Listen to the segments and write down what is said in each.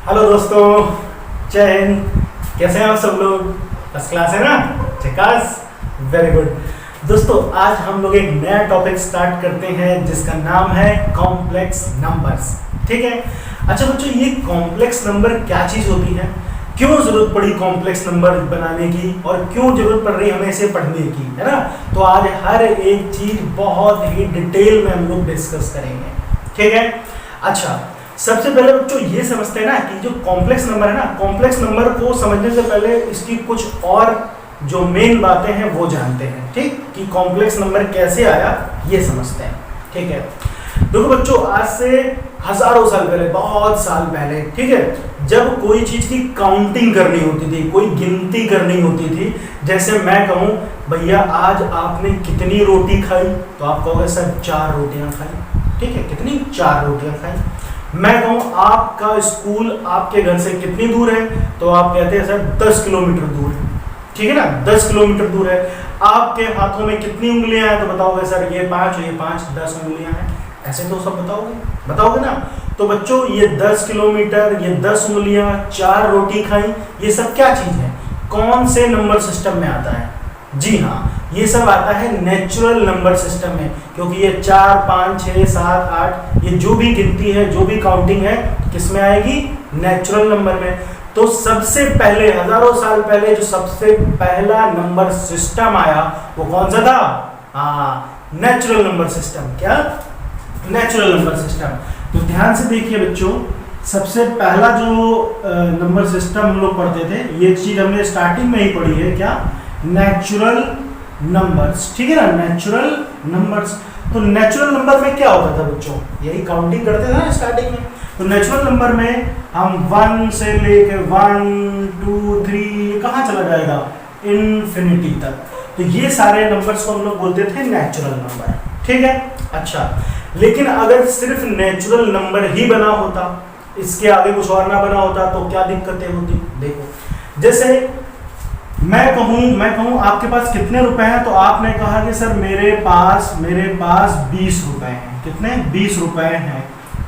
Hello दोस्तों, जय हिंद। कैसे हैं आप सब लोग? फर्स्ट क्लास है ना? झकास, वेरी गुड। दोस्तों, आज हम लोग एक नया टॉपिक स्टार्ट करते हैं जिसका नाम है कॉम्प्लेक्स नंबर्स। ठीक है। अच्छा बच्चों, ये कॉम्प्लेक्स नंबर क्या चीज़ होती है, क्यों जरूरत पड़ी कॉम्प्लेक्स नंबर बनाने की और क्यों जरूरत पड़ रही हमें इसे पढ़ने की, है ना? तो आज हर एक चीज बहुत ही डिटेल में हम लोग डिस्कस करेंगे। ठीक है। अच्छा, सबसे पहले बच्चों ये समझते हैं ना कि जो कॉम्प्लेक्स नंबर है ना, कॉम्प्लेक्स नंबर को समझने से पहले इसकी कुछ और जो मेन बातें हैं वो जानते हैं। ठीक, कि कॉम्प्लेक्स नंबर कैसे आया ये समझते हैं। ठीक है। देखो बच्चों, आज से हजारों साल पहले, बहुत साल पहले, ठीक है, जब कोई चीज की काउंटिंग करनी होती थी, कोई गिनती करनी होती थी, जैसे मैं कहूँ भैया आज आपने कितनी रोटी खाई, तो आप कहोगे सर 4 रोटियां खाई। ठीक है, कितनी? 4 रोटियां खाई। मैं कहूँ आपका स्कूल आपके घर से कितनी दूर है, तो आप कहते हैं सर 10 किलोमीटर दूर है। ठीक है ना, 10 किलोमीटर दूर है। आपके हाथों में कितनी उंगलियां हैं, तो बताओगे सर ये 5, 10 उंगलियां हैं। ऐसे तो सब बताओगे ना। तो बच्चों, ये 10 किलोमीटर, ये 10 उंगलियां, 4 रोटी खाई, ये सब क्या चीज है? कौन से नंबर सिस्टम में आता है? जी हाँ, ये सब आता है नेचुरल नंबर सिस्टम में, क्योंकि ये 4, 5, 6, 7, 8 ये जो भी गिनती है, जो भी काउंटिंग है, किस में आएगी? नेचुरल नंबर में। तो सबसे पहले, हजारों साल पहले जो सबसे पहला नंबर सिस्टम आया वो कौन सा था? Natural number system. क्या? Natural number system. तो ध्यान से देखिए बच्चों, सबसे पहला जो नंबर सिस्टम हम लोग पढ़ते थे, ये चीज हमने स्टार्टिंग में ही पढ़ी है। क्या? Natural numbers. ठीक है ना, नेचुरल नंबर्स। तो नेचुरल नंबर में क्या होता था बच्चों? यही काउंटिंग करते थे ना स्टार्टिंग में। तो नेचुरल नंबर में हम 1 से लेके 1, 2, 3 कहाँ चला जाएगा? इन्फिनिटी तक। तो ये सारे नंबर्स को हम लोग बोलते थे नेचुरल नंबर। ठीक है। अच्छा, लेकिन अगर सिर्फ नेचुरल नंबर ही बना होता, इसके आगे कुछ और ना बना होता, तो क्या दिक्कतें होती? देखो, जैसे मैं कहूं आपके पास कितने रुपए हैं, तो आपने कहा कि सर मेरे पास 20 रुपए हैं। कितने? 20 रुपए हैं।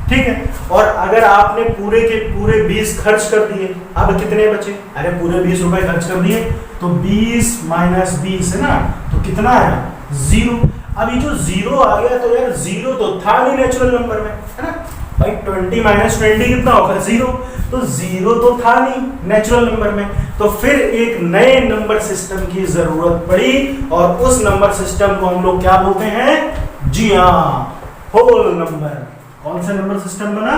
ठीक है। और अगर आपने पूरे के पूरे 20 खर्च कर दिए, अब कितने बचे? अरे पूरे 20 रुपए खर्च कर दिए, तो 20 माइनस 20 है ना, तो कितना आया? 0। अब ये जो 0 आ गया, तो यार 0 तो था नहीं नेचुरल नंबर में, है ना भाई? 20 माइनस 20 कितना होगा? 0। तो 0 तो था नहीं नेचुरल नंबर में। तो फिर एक नए नंबर सिस्टम की जरूरत पड़ी, और उस नंबर सिस्टम को हम लोग क्या बोलते हैं? जी हाँ, होल नंबर। कौन सा नंबर सिस्टम बना?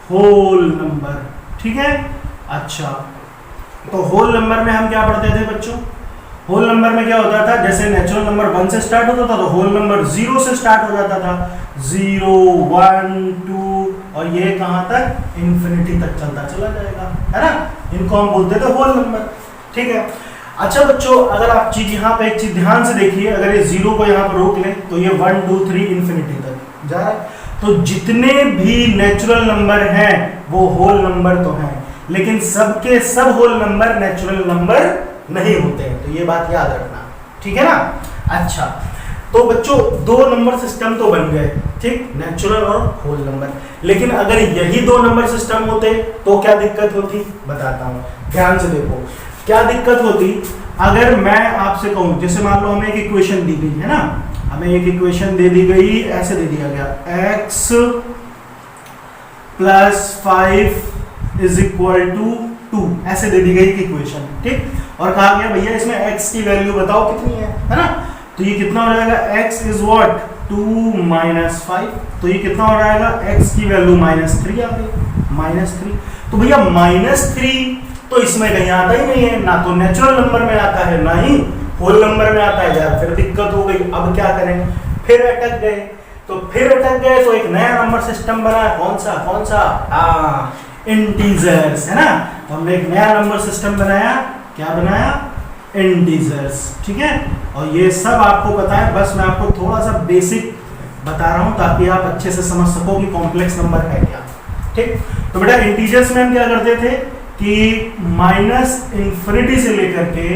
Whole number. ठीक है। अच्छा, तो होल नंबर में हम क्या पढ़ते थे बच्चों? होल नंबर में क्या होता था? जैसे नेचुरल नंबर 1 से स्टार्ट होता था, तो होल नंबर 0 से स्टार्ट हो जाता था। 0, 1, 2 और ये कहां तक? इन्फिनिटी तक चलता चला जाएगा, है ना? इनको हम बोलते थे होल नंबर। ठीक है। अच्छा बच्चों, अगर आप चीज यहाँ पे एक चीज ध्यान से देखिए, अगर ये 0 को यहाँ पर रोक लें, तो ये 1, 2, 3 इन्फिनिटी तक जा रहा है। तो जितने भी नेचुरल नंबर हैं वो होल नंबर तो हैं, लेकिन सबके सब होल नंबर नेचुरल नंबर नहीं होते हैं। तो ये बात याद रखना। ठीक है ना? अच्छा, तो बच्चों 2 नंबर सिस्टम तो बन गए, ठीक, नेचुरल और होल नंबर। लेकिन अगर यही 2 नंबर सिस्टम होते तो क्या दिक्कत होती? बताता हूं, ध्यान से देखो। क्या दिक्कत होती? अगर मैं आपसे कहूं, जैसे मान लो हमें एक इक्वेशन दी गई है ना, हमें एक इक्वेशन दे दी गई, ऐसे दे दिया गया x + 5 = 2, ऐसे दे दी गई इक्वेशन। ठीक, और कहा गया भैया इसमें x की वैल्यू बताओ कितनी है ना? तो ये कितना हो जाएगा? x = 2 - 5। तो ये कितना हो जाएगा? x की वैल्यू -3 आ गई, -3। तो भैया -3 तो इसमें कहीं आता ही नहीं है, ना तो नेचुरल नंबर में आता है, ना ही होल नंबर में आता है। यार फिर दिक्कत हो गई। अब क्या करें? फिर अटक गए। तो एक नया नंबर सिस्टम बना। कौन सा? इंटीजर्स, है ना? तो हमने एक नया नंबर सिस्टम बनाया। क्या बनाया? इंटीजर्स। ठीक है। और ये सब आपको पता है, बस मैं आपको थोड़ा सा बेसिक बता रहा हूं ताकि आप अच्छे से समझ सको कि कॉम्प्लेक्स नंबर है क्या। ठीक। तो बेटा इंटीजर्स में हम क्या करते थे कि -इन्फिनिटी से लेकर के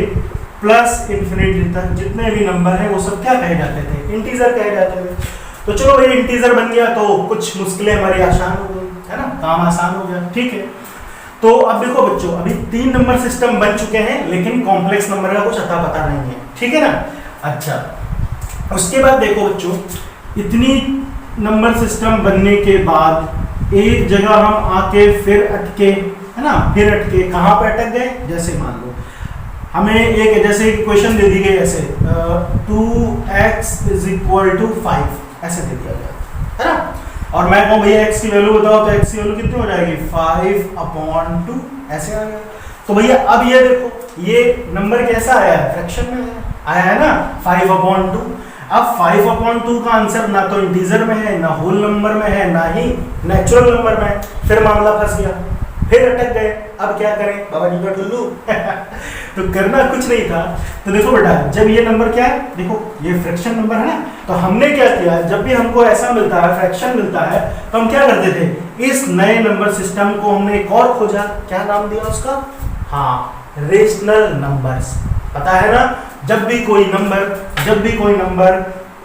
+इन्फिनिटी तक जितने भी नंबर है वो सब क्या कहे जाते थे? इंटीजर कहे जाते थे। तो चलो भाई इंटीजर बन गया तो कुछ मुश्किलें हमारी आसान हो गई, है ना? काम आसान हो गया। ठीक है। तो अब देखो बच्चों, अभी 3 नंबर सिस्टम बन चुके हैं, लेकिन कॉम्प्लेक्स नंबर का कुछ अता पता नहीं है, ठीक है ना। अच्छा, उसके बाद देखो बच्चों, इतनी नंबर सिस्टम बनने के बाद एक जगह हम आके फिर अटके, है ना, फिर अटके कहाँ पे अटक गए, जैसे मान लो हमें एक जैसे क्वेश्चन दे दी गई ऐसे 2x = 5 ऐसे दे दिया गया, है ना, और मैं कहूँ भैया x की वैल्यू बताओ, तो x की वैल्यू कितनी हो जाएगी 5/2 ऐसे आ गया। तो भैया अब ये देखो, ये नंबर कैसा आया है, फ्रैक्शन में आया है ना, 5/2। अब 5/2 का आंसर ना तो इंटीजर में है, ना होल नंबर में है, ना ही नेचुरल नंबर में है। फिर मामला फंस गया, फिर अटक गए। अब क्या करें बाबा जी का टुल्लू तो करना कुछ नहीं था। तो देखो बेटा, जब ये नंबर क्या है, देखो ये फ्रैक्शन नंबर है ना, तो हमने क्या किया, जब भी हमको ऐसा मिलता है, फ्रैक्शन मिलता है, तो हम क्या करते थे, इस नए नंबर सिस्टम को हमने एक और खोजा, क्या नाम दिया उसका, हाँ, रेशनल नंबर्स। पता है ना, जब भी कोई नंबर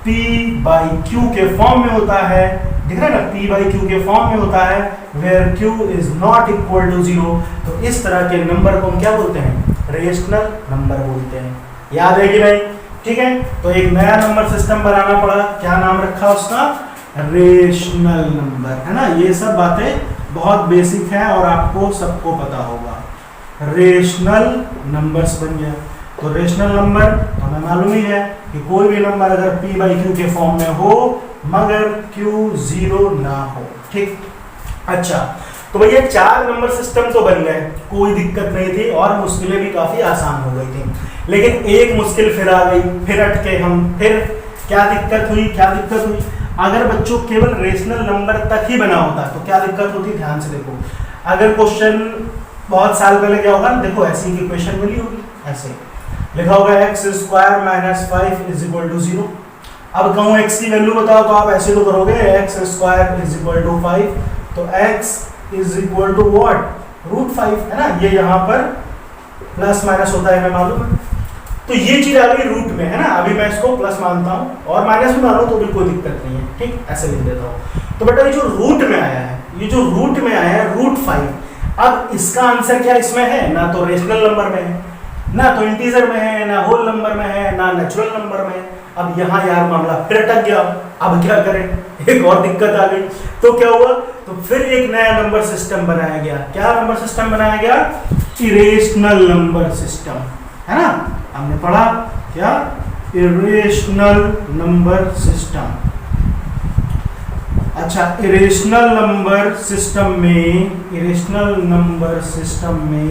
p/q के फॉर्म में होता है, दिख रहा है ना, p/q के फॉर्म में होता है, where q is not equal to 0, तो इस तरह के नंबर को हम क्या बोलते हैं, रेशनल नंबर बोलते हैं। याद है कि नहीं, ठीक है। तो एक नया नंबर सिस्टम बनाना पड़ा, क्या नाम रखा उसका, रेशनल नंबर, है ना। ये सब बातें बहुत बेसिक है और आपको सबको पता होगा। रेशनल नंबर्स बन गया, तो रेशनल नंबर तो हमें मालूम ही है कि कोई भी नंबर अगर p/q के फॉर्म में हो मगर q 0 ना हो, ठीक। अच्छा, तो भैया 4 नंबर सिस्टम तो बन गए, कोई दिक्कत नहीं थी और मुश्किलें भी काफी आसान हो गई थी। लेकिन एक मुश्किल फिर आ गई, फिर अटके हम, फिर क्या दिक्कत हुई, अगर बच्चों केवल रेशनल नंबर तक ही बना होता तो क्या दिक्कत होती, ध्यान से देखो। अगर क्वेश्चन बहुत साल पहले क्या होगा, देखो ऐसी की क्वेश्चन मिली होगी, ऐसे लिखा होगा x² - 5 = 0। अब कहूँ x की वैल्यू बताओ, तो आप ऐसे तो करोगे, x² = 5, तो x = what, √5, है ना। ये यहाँ पर प्लस माइनस होता है, हमें मालूम है। तो ये चीज आ गई रूट में, है ना। अभी मैं इसको प्लस मानता हूँ और माइनस भी मानो तो भी कोई दिक्कत नहीं है, ठीक, ऐसे लिख देता हूँ। तो बेटा ये जो रूट में आया है, √5, अब इसका आंसर क्या इसमें है, ना तो रेशनल नंबर में है, ना तो इंटीजर में है, ना होल नंबर में है, ना नेचुरल नंबर में है। अब यहाँ यार मामला फिर अटक गया। अब क्या करें, एक और दिक्कत आ गई। तो क्या हुआ, तो फिर एक नया नंबर सिस्टम बनाया गया। क्या नंबर सिस्टम बनाया गया, इरेशनल नंबर सिस्टम, है ना। हमने पढ़ा क्या, इरेशनल नंबर सिस्टम। अच्छा, इरेशनल नंबर सिस्टम में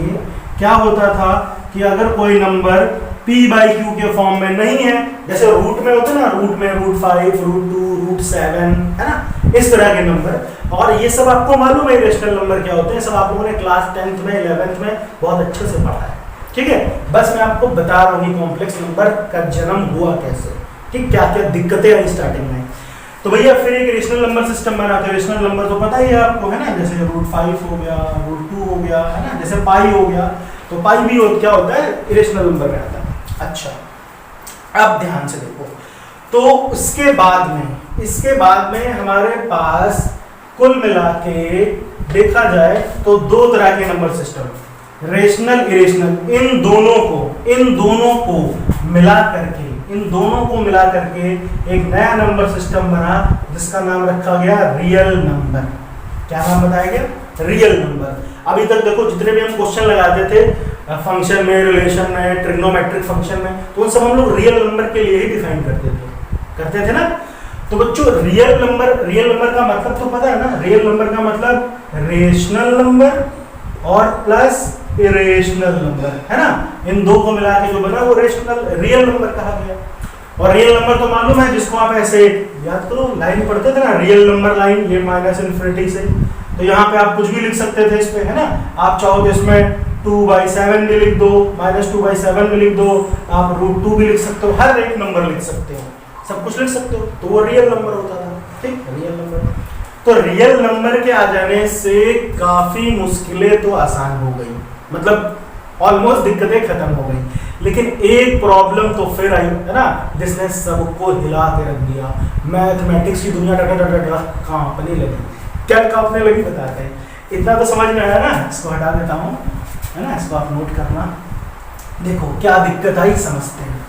क्या होता था कि अगर कोई नंबर p/q के फॉर्म में नहीं है, जैसे रूट में होते ना, रूट में √5, √2, √7, है ना, इस तरह के नंबर। और ये सब आपको मालूम है रेशनल नंबर क्या होते हैं, सब आप लोगों ने क्लास 10th में 11th में बहुत अच्छे से पढ़ा है, ठीक है। बस मैं आपको बता रहा हूँ कॉम्प्लेक्स नंबर का जन्म हुआ कैसे, ठीक, क्या क्या दिक्कतें आई स्टार्टिंग में। तो भैया फिर एक रेशनल नंबर सिस्टम बनाते हैं। रेशनल नंबर तो पता ही है आपको, है ना, जैसे √5 हो गया, √2 हो गया, है ना, जैसे पाई हो गया, तो पाई भी क्या होता है, इरेशनल नंबर में आता है। अच्छा, अब ध्यान से देखो, तो इसके बाद में हमारे पास कुल मिला के देखा जाए तो 2 तरह के नंबर सिस्टम, रेशनल, इरेशनल। इन दोनों को मिला करके एक नया नंबर सिस्टम बना, जिसका नाम रखा गया रियल नंबर। क्या नाम बताया गया, रियल नंबर। अभी तक देखो जितने भी हम क्वेश्चन लगाते थे फंक्शन में, रिलेशन में, ट्रिग्नोमेट्रिक फंक्शन में, तो उन सब हम लोग रियल नंबर के लिए ही डिफाइन करते थे ना। तो बच्चों रियल नंबर का मतलब तो पता है ना, रियल नंबर का मतलब रेशनल नंबर और प्लस इरेशनल नंबर, है ना। इन दो को मिला के जो बना वो रियल नंबर कहा गया। और रियल नंबर तो मालूम है, जिसको आप ऐसे याद करो, लाइन पढ़ते थे ना, रियल नंबर लाइन, ये -∞ से, तो यहाँ पे आप कुछ भी लिख सकते थे इस पे, है ना। आप चाहो तो इसमें 2/7 भी लिख दो, -2/7 भी लिख दो, आप √2 भी लिख सकते हो, हर एक नंबर लिख सकते हो, सब कुछ लिख सकते हो, तो वो रियल नंबर होता था, ठीक, रियल नंबर। तो रियल नंबर के आ जाने से काफी मुश्किलें तो आसान हो गई, मतलब ऑलमोस्ट दिक्कतें खत्म हो गई। लेकिन एक प्रॉब्लम तो फिर आई, है ना, जिसने सबको हिला के रख दिया। मैथमेटिक्स की दुनिया कांपने लगी। क्या कांपने लगी बताते हैं। इतना तो समझ में आया ना, इसको हटा देता हूँ, है ना, इसको आप नोट करना। देखो क्या दिक्कत आई, समझते हैं।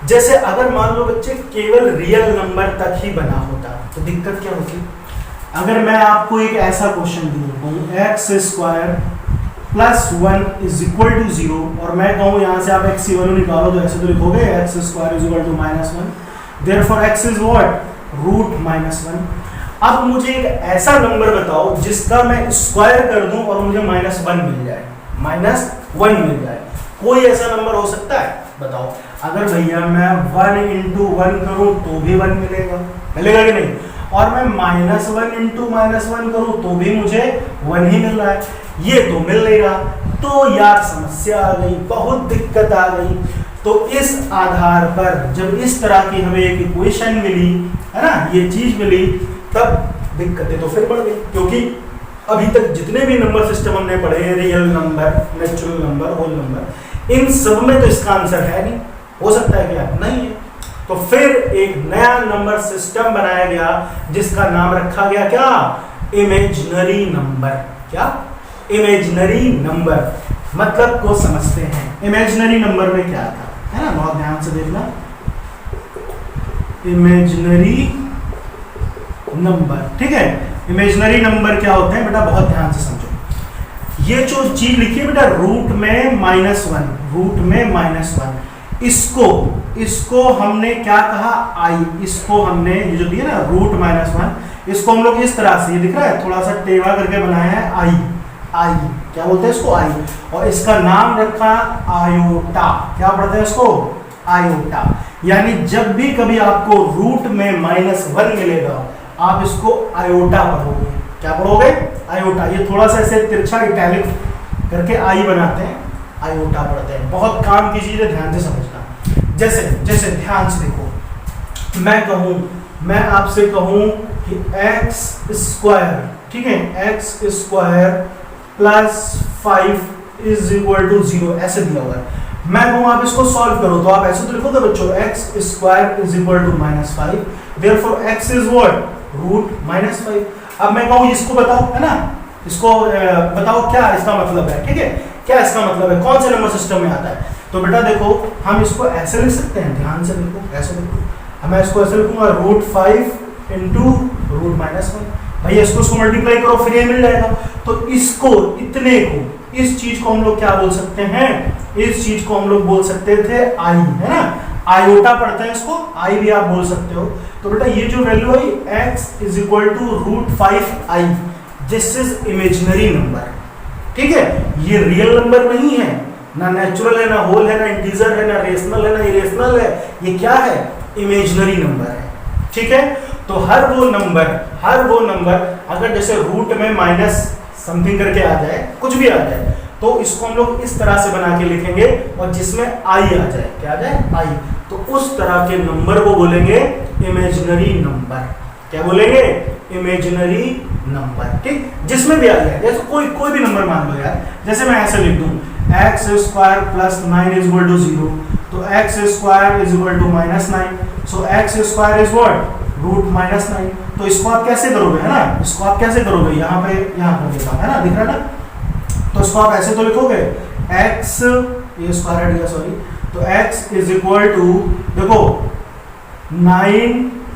जैसे अगर मान लो बच्चे केवल रियल नंबर तक ही बना होता तो दिक्कत क्या होती। अगर मैं आपको एक ऐसा क्वेश्चन दूँ x square plus 1 is equal to 0 और मैं कहूँ यहाँ से आप एक्स की वैल्यू निकालो, तो ऐसे तो लिखोगे x square is equal to -1, therefore x is what, root -1। अब मुझे एक ऐसा नंबर बताओ जिसका मैं स्क्वायर कर दूं और मुझे -1 मिल जाए, -1 मिल जाए। कोई ऐसा नंबर हो सकता है, बताओ। अगर भैया मैं 1 × 1 करूं तो भी 1 मिलेगा, मिलेगा कि नहीं, और मैं -1 × -1 करूं तो भी मुझे 1 ही मिल रहा है, ये तो मिल नहीं रहा। तो यार समस्या आ गई, बहुत दिक्कत आ गई। तो इस आधार पर जब इस तरह की हमें एक इक्वेशन मिली, है ना, ये चीज मिली, तब दिक्कतें तो फिर बढ़ गई। क्योंकि अभी तक जितने भी नंबर सिस्टम हमने पढ़े हैं, real number, natural number, whole number, इन सब में तो इसका आंसर है नहीं, हो सकता है क्या, नहीं है। तो फिर एक नया नंबर सिस्टम बनाया गया जिसका नाम रखा गया क्या, इमेजिनरी नंबर। क्या, इमेजिनरी नंबर। मतलब को समझते हैं, इमेजिनरी नंबर में क्या था, है ना, बहुत ध्यान से देखना। इमेजिनरी नंबर, ठीक है, इमेजिनरी नंबर क्या होते हैं बेटा, बहुत ध्यान से समझो। ये जो चीज लिखी है बेटा, रूट में -1, रूट में -1, इसको हमने क्या कहा, आई। इसको हमने ये जो दिया ना रूट -1, इसको हम लोग इस तरह से, ये दिख रहा है थोड़ा सा टेढ़ा करके बनाया है, आई क्या बोलते हैं इसको, आई। और इसका नाम रखा आयोटा। क्या पढ़ते हैं इसको, आयोटा। यानी जब भी कभी आपको रूट में -1 मिलेगा, आप इसको आयोटा पढ़ोगे। क्या पढ़ोगे, आयोटा। ये थोड़ा सा ऐसे तिरछा इटैलिक करके आई बनाते हैं, आयोटा पढ़ते हैं। बहुत काम की चीज है, ध्यान से समझना। जैसे ध्यान से देखो, मैं आपसे कहूं कि एक्स स्क्वायर, ठीक है, x square plus 5 is equal to 0, ऐसे दिया हुआ है। मैं कहूं आप इसको सॉल्व करो, तो आप ऐसे तो लिखोगे बच्चों, x square is equal to -5, therefore x is what, root -5। अब मैं कहूं इसको बताओ, है ना, इसको बताओ क्या इसका मतलब है, ठीक है, क्या इसका मतलब है, कौन से नंबर सिस्टम में आता है। तो बेटा देखो, हम इसको ऐसे लिख सकते हैं, ध्यान से देखो, ऐसे देखो, मैं इसको ऐसे लिखूंगा, √5 × √-1। भैया इसको मल्टीप्लाई करो, फिर ये मिल जाएगा। तो इसको, इतने को, इस चीज को हम लोग क्या बोल सकते हैं, इस चीज को हम लोग बोल सकते थे आई, है ना, आयोटा पढ़ते हैं इसको, आई भी आप बोल सकते हो। तो बेटा ये जो वैल्यू आई x is equal to √5i, this is imaginary number, ठीक है। ये रियल नंबर नहीं है, ना नेचुरल है, ना होल है, ना इंटीजर है, ना रेशनल है, ना इरेशनल है, ये क्या है, इमेजिनरी नंबर है, ठीक है। तो हर वो नंबर अगर जैसे रूट में माइनस समथिंग करके आ जाए, कुछ भी आ जाए, तो इसको हम लोग इस तरह से बना के लिखेंगे, और जिसमें आई आ जाए, क्या आ जाए, आई, तो उस तरह के नंबर को बोलेंगे इमेजिनरी नंबर। क्या बोलेंगे, इमेजिनरी नंबर, ठीक। जिसमें भी आ जाए, जैसे कोई भी नंबर मान लो यार, जैसे मैं ऐसे लिख दूं x square plus 9 is equal to 0, तो x square is equal to -9, so x square is what, √-9। तो इसको आप कैसे करोगे, है ना, इसको आप कैसे करोगे, यहाँ पे कर देता हूं, है ना, दिख रहा है ना। तो इसको आप ऐसे तो लिखोगे x, ये स्क्वायर हट गया, सॉरी, तो x इज इक्वल टू, देखो 9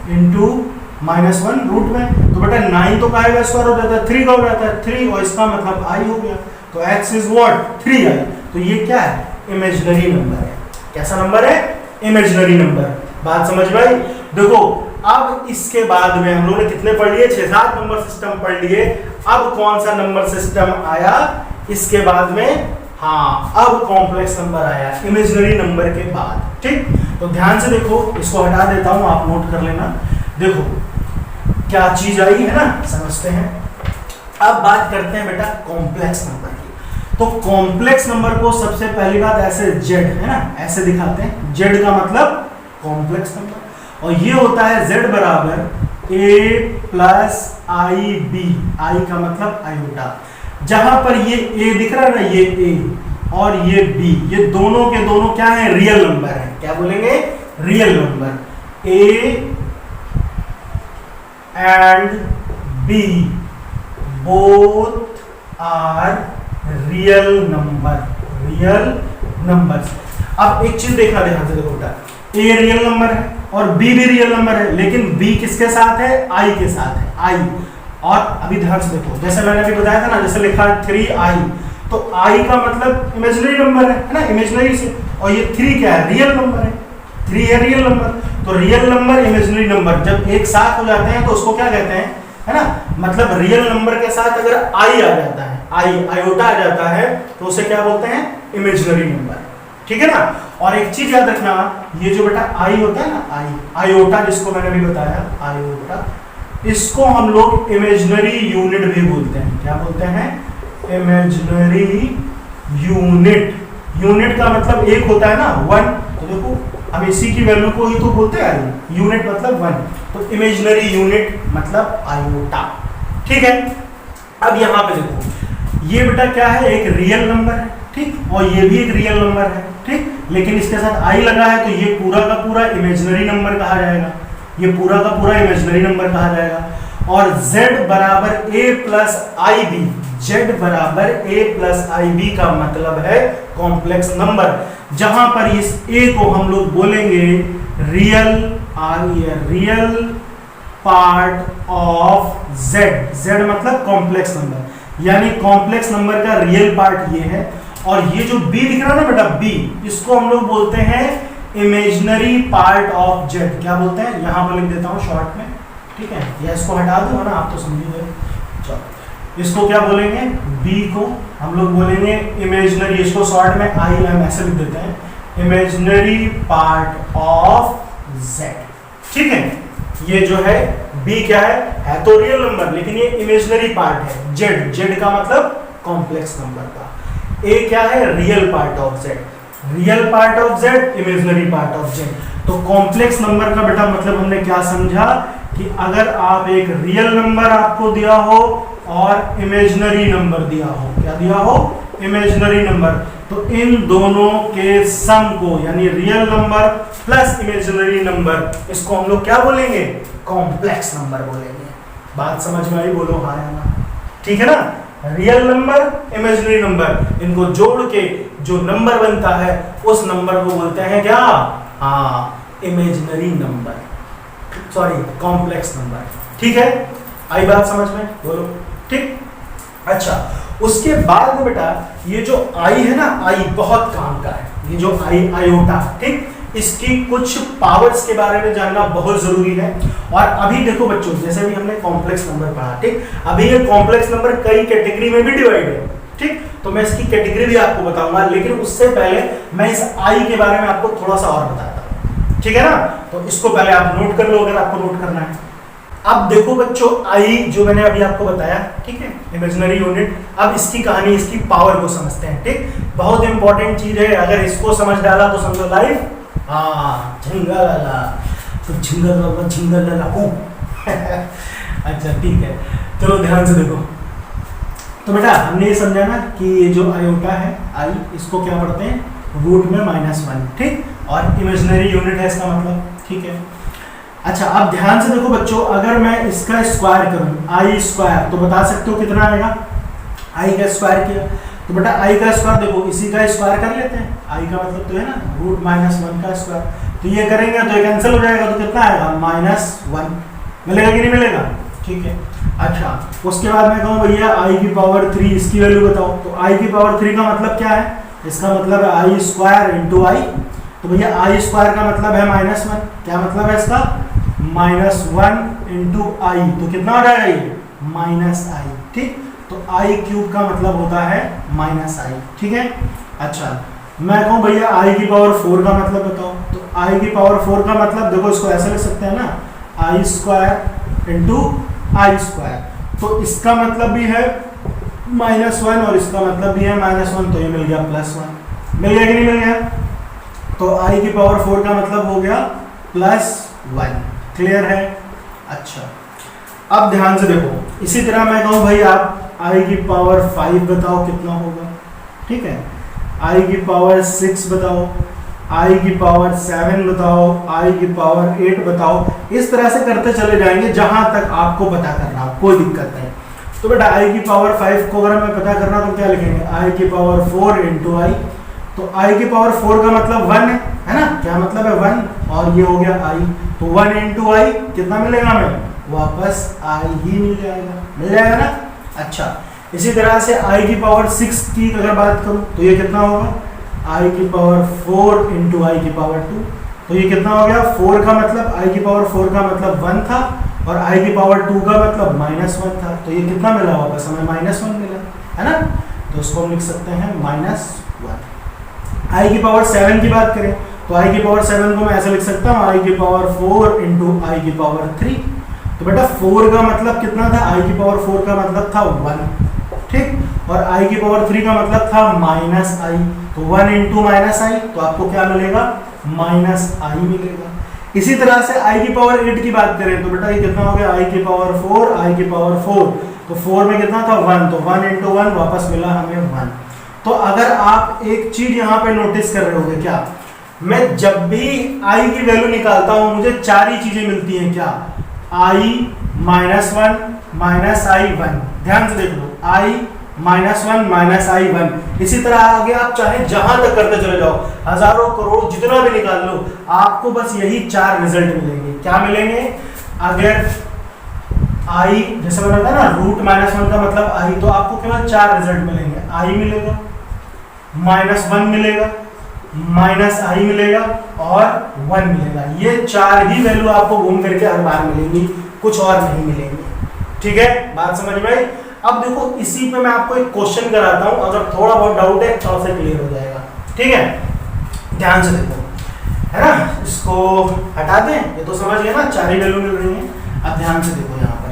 × -1 रूट में, तो बेटा 9 तो का स्क्वायर हो जाता है, 3 का हो जाता है, 3, और इसका मतलब i हो गया, तो x इज व्हाट, 3i। तो ये क्या है, इमेजिनरी नंबर है। कैसा नंबर है, इमेजिनरी नंबर। बात समझ में आई। देखो अब इसके बाद में हम लोगों ने कितने पढ़ लिए, 6-7 नंबर सिस्टम पढ़ लिए। अब कौन सा नंबर सिस्टम आया इसके बाद में, हाँ, अब कॉम्प्लेक्स नंबर आया इमेजिनरी नंबर के बाद, ठीक। तो ध्यान से देखो, इसको हटा देता हूं, आप नोट कर लेना। देखो क्या चीज आई है ना, समझते हैं। अब बात करते हैं बेटा कॉम्प्लेक्स नंबर की। तो कॉम्प्लेक्स नंबर को सबसे पहली बात ऐसे जेड, है ना, ऐसे दिखाते हैं, जेड का मतलब कॉम्प्लेक्स नंबर, और ये होता है z बराबर a प्लस IB, आई का मतलब आयोटा। जहां पर ये a दिख रहा है ना, ये a और ये b, ये दोनों के दोनों क्या है, रियल नंबर है। क्या बोलेंगे, real number. a and b both are real numbers. अब एक चीज देखना ध्यान से, देखो बेटा, ए रियल नंबर है और बी भी रियल नंबर है, लेकिन बी किसके साथ है? आई के साथ है, आई। और अभी ध्यान से देखो, जैसे मैंने अभी बताया था ना, जैसे लिखा है 3i, तो i का मतलब इमेजिनरी नंबर है ना, इमेजिनरी से, और ये 3 क्या है? रियल नंबर है, 3 है रियल नंबर। तो रियल नंबर इमेजिनरी नंबर जब एक साथ हो जाते हैं तो उसको क्या कहते हैं, है ना, मतलब रियल नंबर के साथ अगर i आ जाता है, आयोटा आ जाता है, तो उसे क्या बोलते हैं? Imaginary number. ठीक है ना। और एक चीज याद रखना, ये जो बेटा आई होता है ना, आयोटा जिसको मैंने भी बताया, आयोटा, इसको हम लोग इमेजिनरी यूनिट भी बोलते हैं। क्या बोलते हैं? Imaginary unit. यूनिट का मतलब एक होता है ना, 1, तो देखो हम इसी की वैल्यू को ही तो बोलते हैं यूनिट, मतलब 1, तो इमेजिनरी यूनिट मतलब आयोटा। ठीक है। अब यहां पे देखो, ये बेटा क्या है? एक रियल नंबर है, ठीक, और ये भी एक रियल नंबर है, ठीक, लेकिन इसके साथ आई लगा है, तो ये पूरा का पूरा इमेजिनरी नंबर कहा जाएगा, ये पूरा का पूरा इमेजिनरी नंबर कहा जाएगा। और z बराबर a plus i b, z बराबर a प्लस आई बी का मतलब है कॉम्प्लेक्स नंबर, जहां पर इस a को हम लोग बोलेंगे real part of z। z मतलब कॉम्प्लेक्स नंबर, यानी कॉम्प्लेक्स नंबर का रियल पार्ट ये है। और ये जो b दिख रहा है ना बेटा, b, इसको हम लोग बोलते हैं इमेजिनरी पार्ट ऑफ z। क्या बोलते हैं? यहां पर लिख देता हूं शॉर्ट में, ठीक है, या इसको हटा दो ना, आप तो समझ गए। चलो, इसको क्या बोलेंगे? b को हम लोग बोलेंगे इमेजिनरी, इसको शॉर्ट में आई एम ऐसे लिख देते हैं, इमेजिनरी पार्ट ऑफ z। ठीक है। ये जो है b क्या है तो रियल नंबर, लेकिन ये इमेजिनरी पार्ट है, z का मतलब कॉम्प्लेक्स नंबर का। a क्या है? Real part of z, real part of z, imaginary part of z। तो कॉम्प्लेक्स नंबर का बेटा मतलब हमने क्या समझा कि अगर आप एक रियल नंबर आपको दिया हो और इमेजिनरी नंबर दिया हो, क्या दिया हो? इमेजिनरी नंबर, तो इन दोनों के सम को, यानी real number plus imaginary number, इसको हम लोग क्या बोलेंगे? कॉम्प्लेक्स नंबर बोलेंगे। बात समझ में आई? बोलो हाँ या ना। ठीक है ना। रियल नंबर, इमेजिनरी नंबर, इनको जोड़ के जो नंबर बनता है उस नंबर को बोलते हैं क्या? Imaginary number, sorry complex number. ठीक है, आई बात समझ में? बोलो ठीक। अच्छा, उसके बाद में बेटा ये जो आई है ना, आई बहुत काम का है, ये जो आई आयोटा, ठीक, इसकी कुछ पावर्स के बारे में जानना बहुत जरूरी है। और अभी देखो बच्चों, जैसे भी हमने कॉम्प्लेक्स नंबर पढ़ा, ठीक, अभी ये कॉम्प्लेक्स नंबर कई कैटेगरी में भी डिवाइड है, ठीक, तो मैं इसकी कैटेगरी भी आपको बताऊंगा, लेकिन उससे पहले मैं इस आई के बारे में आपको थोड़ा सा और बताता हूं। ठीक है ना। तो इसको पहले आप नोट कर लो अगर आपको नोट करना है। अब देखो बच्चों, आई जो मैंने अभी आपको बताया, ठीक है, इमेजिनरी यूनिट। अब इसकी कहानी, इसकी पावर को समझते हैं। ठीक, बहुत इंपॉर्टेंट चीज है, अगर इसको समझ डाला तो समझो लाइफ झंगलाला, तो झंगलाला हूँ। अच्छा ठीक है, चलो ध्यान से देखो। तो बेटा हमने ये समझा ना कि ये जो आयोटा है, आई, इसको क्या पढ़ते हैं? रूट में -1, ठीक, और इमेजिनरी यूनिट है इसका मतलब, ठीक है। अच्छा, अब ध्यान से देखो बच्चों, अगर मैं इसका स्क्वायर करूं, आई स्क्वायर, तो बता सकते हो कितना आएगा? आई का स्क्वायर किया तो बेटा आई का स्क्वायर देखो, इसी का स्क्वायर कर लेते हैं। आई का मतलब तो है ना रूट -1 का स्क्वायर, तो ये करेंगे तो ये कैंसिल हो जाएगा, तो कितना आएगा? -1 मिलेगा कि नहीं मिलेगा? ठीक है। अच्छा, उसके बाद मैं कहूँ भैया आई की पावर 3, इसकी वैल्यू बताओ, तो आई की पावर 3 का मतलब क्या है? इसका मतलब है आई स्क्वायर इंटू आई, तो भैया आई स्क्वायर का मतलब है -1, क्या मतलब है इसका? -1 इंटू आई, तो कितना हो जाएगा ये? -i, ठीक, तो आई क्यूब का मतलब होता है -i, ठीक है। अच्छा, मैं कहूँ भैया आई की पावर 4 का मतलब बताओ, तो आई की पावर 4 का मतलब देखो, इसको ऐसे लिख सकते हैं ना, आई स्क्वायर इंटू आई स्क्वायर, तो इसका मतलब भी है -1 और इसका मतलब भी है -1, तो ये मिल गया +1। मिल गया कि नहीं मिल गया? तो आई की पावर 4 का मतलब हो गया +1। क्लियर है? अच्छा, अब ध्यान से देखो, इसी तरह मैं कहूँ भाई आप आई की पावर 5 बताओ कितना होगा, ठीक है, आई की पावर 6 बताओ, आई की पावर 7 बताओ, आई की पावर 8 बताओ, इस तरह से करते चले जाएंगे जहां तक आपको पता करना हो, कोई दिक्कत नहीं। तो बेटा i की पावर 5 को अगर हमें पता करना तो क्या लिखेंगे, i की पावर 4 इंटू आई। तो i की पावर 4 का मतलब 1 है ना, क्या मतलब है 1, और ये हो गया i, तो 1 इंटू आई कितना मिलेगा हमें, वापस i ही मिल जाएगा ना। अच्छा, इसी तरह से i की पावर 6 की अगर बात करूं तो ये कितना होगा, i की पावर 4 इंटू आई की पावर 2, तो ये कितना हो गया, 4 का मतलब i की पावर 4 का मतलब 1 था, और i की पावर 2 का मतलब -1 था, तो ये कितना मिला वापस हमें, -1 मिला है ना। तो इसको हम लिख सकते हैं -1। i की पावर 7 की बात करें तो i की पावर 7 को मैं ऐसे लिख सकता हूँ, i की पावर 4 इंटू आई की पावर 3। तो बेटा 4 का मतलब कितना था, i की पावर 4 का मतलब था 1, ठीक, और i की पावर 3 का मतलब था -i, तो 1 इंटू -i, तो आपको क्या मिलेगा, -i मिलेगा। इसी तरह से i की पावर 8 की बात करें तो बेटा ये कितना हो गया, i की पावर 4, i की पावर 4, तो 4 में कितना था 1, तो 1 इंटू 1 वापस मिला हमें 1। तो अगर आप एक चीज यहाँ पे नोटिस कर रहे होंगे, क्या, मैं जब भी i की वैल्यू निकालता हूँ मुझे 4 ही चीजें मिलती हैं, क्या, i -1 -i1, ध्यान से देख लो, i -1 -i1। इसी तरह आगे आप चाहे जहां तक करते चले जाओ, हजारों करोड़ जितना भी निकाल लो, आपको बस यही 4 रिजल्ट मिलेंगे। क्या मिलेंगे, अगर i जैसे मैंने बताया ना, √-1 का मतलब i, तो आपको केवल 4 रिजल्ट मिलेंगे, i मिलेगा, -1 मिलेगा, -i मिलेगा और 1 मिलेगा। ये 4 ही वैल्यू आपको घूम करके हर बार मिलेंगी, कुछ और नहीं मिलेंगे। ठीक है, बात समझ में आई। अब देखो इसी पे मैं आपको एक क्वेश्चन कराता हूं, अगर थोड़ा बहुत डाउट है तो आपसे क्लियर हो जाएगा। ठीक है, ध्यान से देखो, है ना, इसको हटा दें, ये तो समझ गए ना, 4 ही वैल्यू मिल रही है। अब ध्यान से देखो यहाँ पर,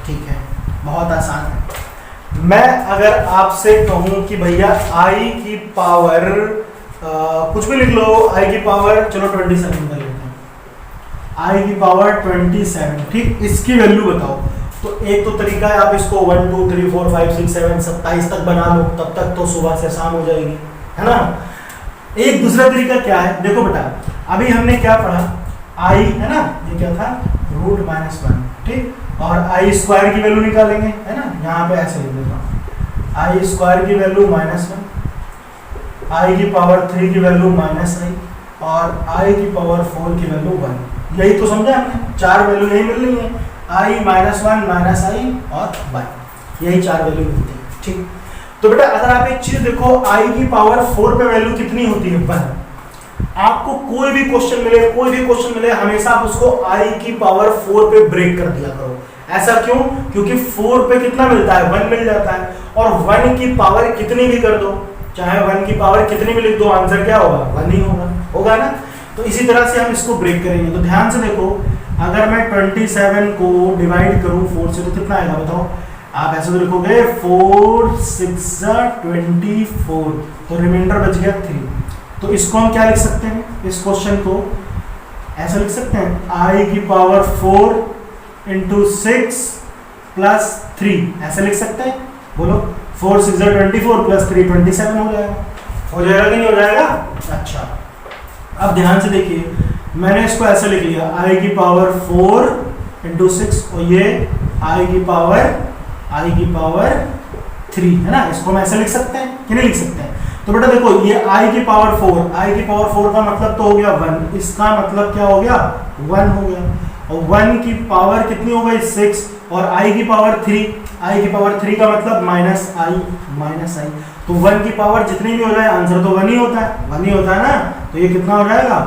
ठीक है, बहुत आसान है। मैं अगर आपसे कहूं कि भैया i की पावर कुछ भी लिख लो, i की पावर चलो 27 कर लेते हैं, i की पावर 27, ठीक, इसकी वैल्यू बताओ। तो एक तो तरीका है, आप इसको 1 2 3 4 5 6 7 27 तक बना लो, तब तक तो सुबह से शाम हो जाएगी, है ना। एक दूसरा तरीका क्या है, देखो बेटा, अभी हमने क्या पढ़ा, i है ना, ये क्या था, √-1, ठीक, और i स्क्वायर की वैल्यू निकालेंगे, है ना, यहाँ पे ऐसे लिख देता हूँ, i स्क्वायर की वैल्यू -1, i की पावर 3 की वैल्यू -i, और i की पावर 4 की वैल्यू 1। यही तो समझा हमने, 4 वैल्यू यही मिल रही है, i -1 -i और 1, यही 4 वैल्यू मिलती है। ठीक, तो बेटा अगर आप एक चीज देखो, i की पावर 4 पे वैल्यू कितनी होती है, 1। आपको कोई भी क्वेश्चन मिले हमेशा आप उसको i की पावर 4 पे ब्रेक कर दिया करो। ऐसा क्यों, क्योंकि 4 पे कितना मिलता है, 1 मिल जाता है, और 1 की पावर कितनी भी कर दो, चाहे 1 की पावर कितनी भी लिख दो, आंसर क्या होगा, 1 ही होगा ना। तो इसी तरह से हम इसको ब्रेक करेंगे। तो ध्यान से देखो, अगर मैं 27 को डिवाइड करूं 4 से तो कितना आएगा बताओ, आप ऐसे तो लिखोगे 4 6 24, तो रिमाइंडर बच गया 3। तो इसको हम क्या लिख सकते हैं, इस क्वेश्चन को ऐसा लिख सकते हैं, i की पावर 4 इंटू 6 प्लस 3, ऐसे लिख सकते हैं, बोलो 4 6 24 प्लस 3 27 हो जाएगा कि नहीं हो जाएगा। अच्छा, अब ध्यान से देखिए, मैंने इसको ऐसे लिख लिया, i की पावर 4 इंटू 6, और ये i की पावर 3 है ना, इसको हम ऐसे लिख सकते हैं कि नहीं लिख सकते हैं। तो बेटा देखो, ये i की पावर 4 का मतलब तो हो गया 1, इसका मतलब क्या हो गया, 1 हो गया, और 1 की पावर कितनी हो गई 6, और i की पावर 3 का मतलब -i, तो 1 की पावर जितनी भी हो जाए आंसर तो 1 ही होता है ना। तो ये कितना हो जाएगा,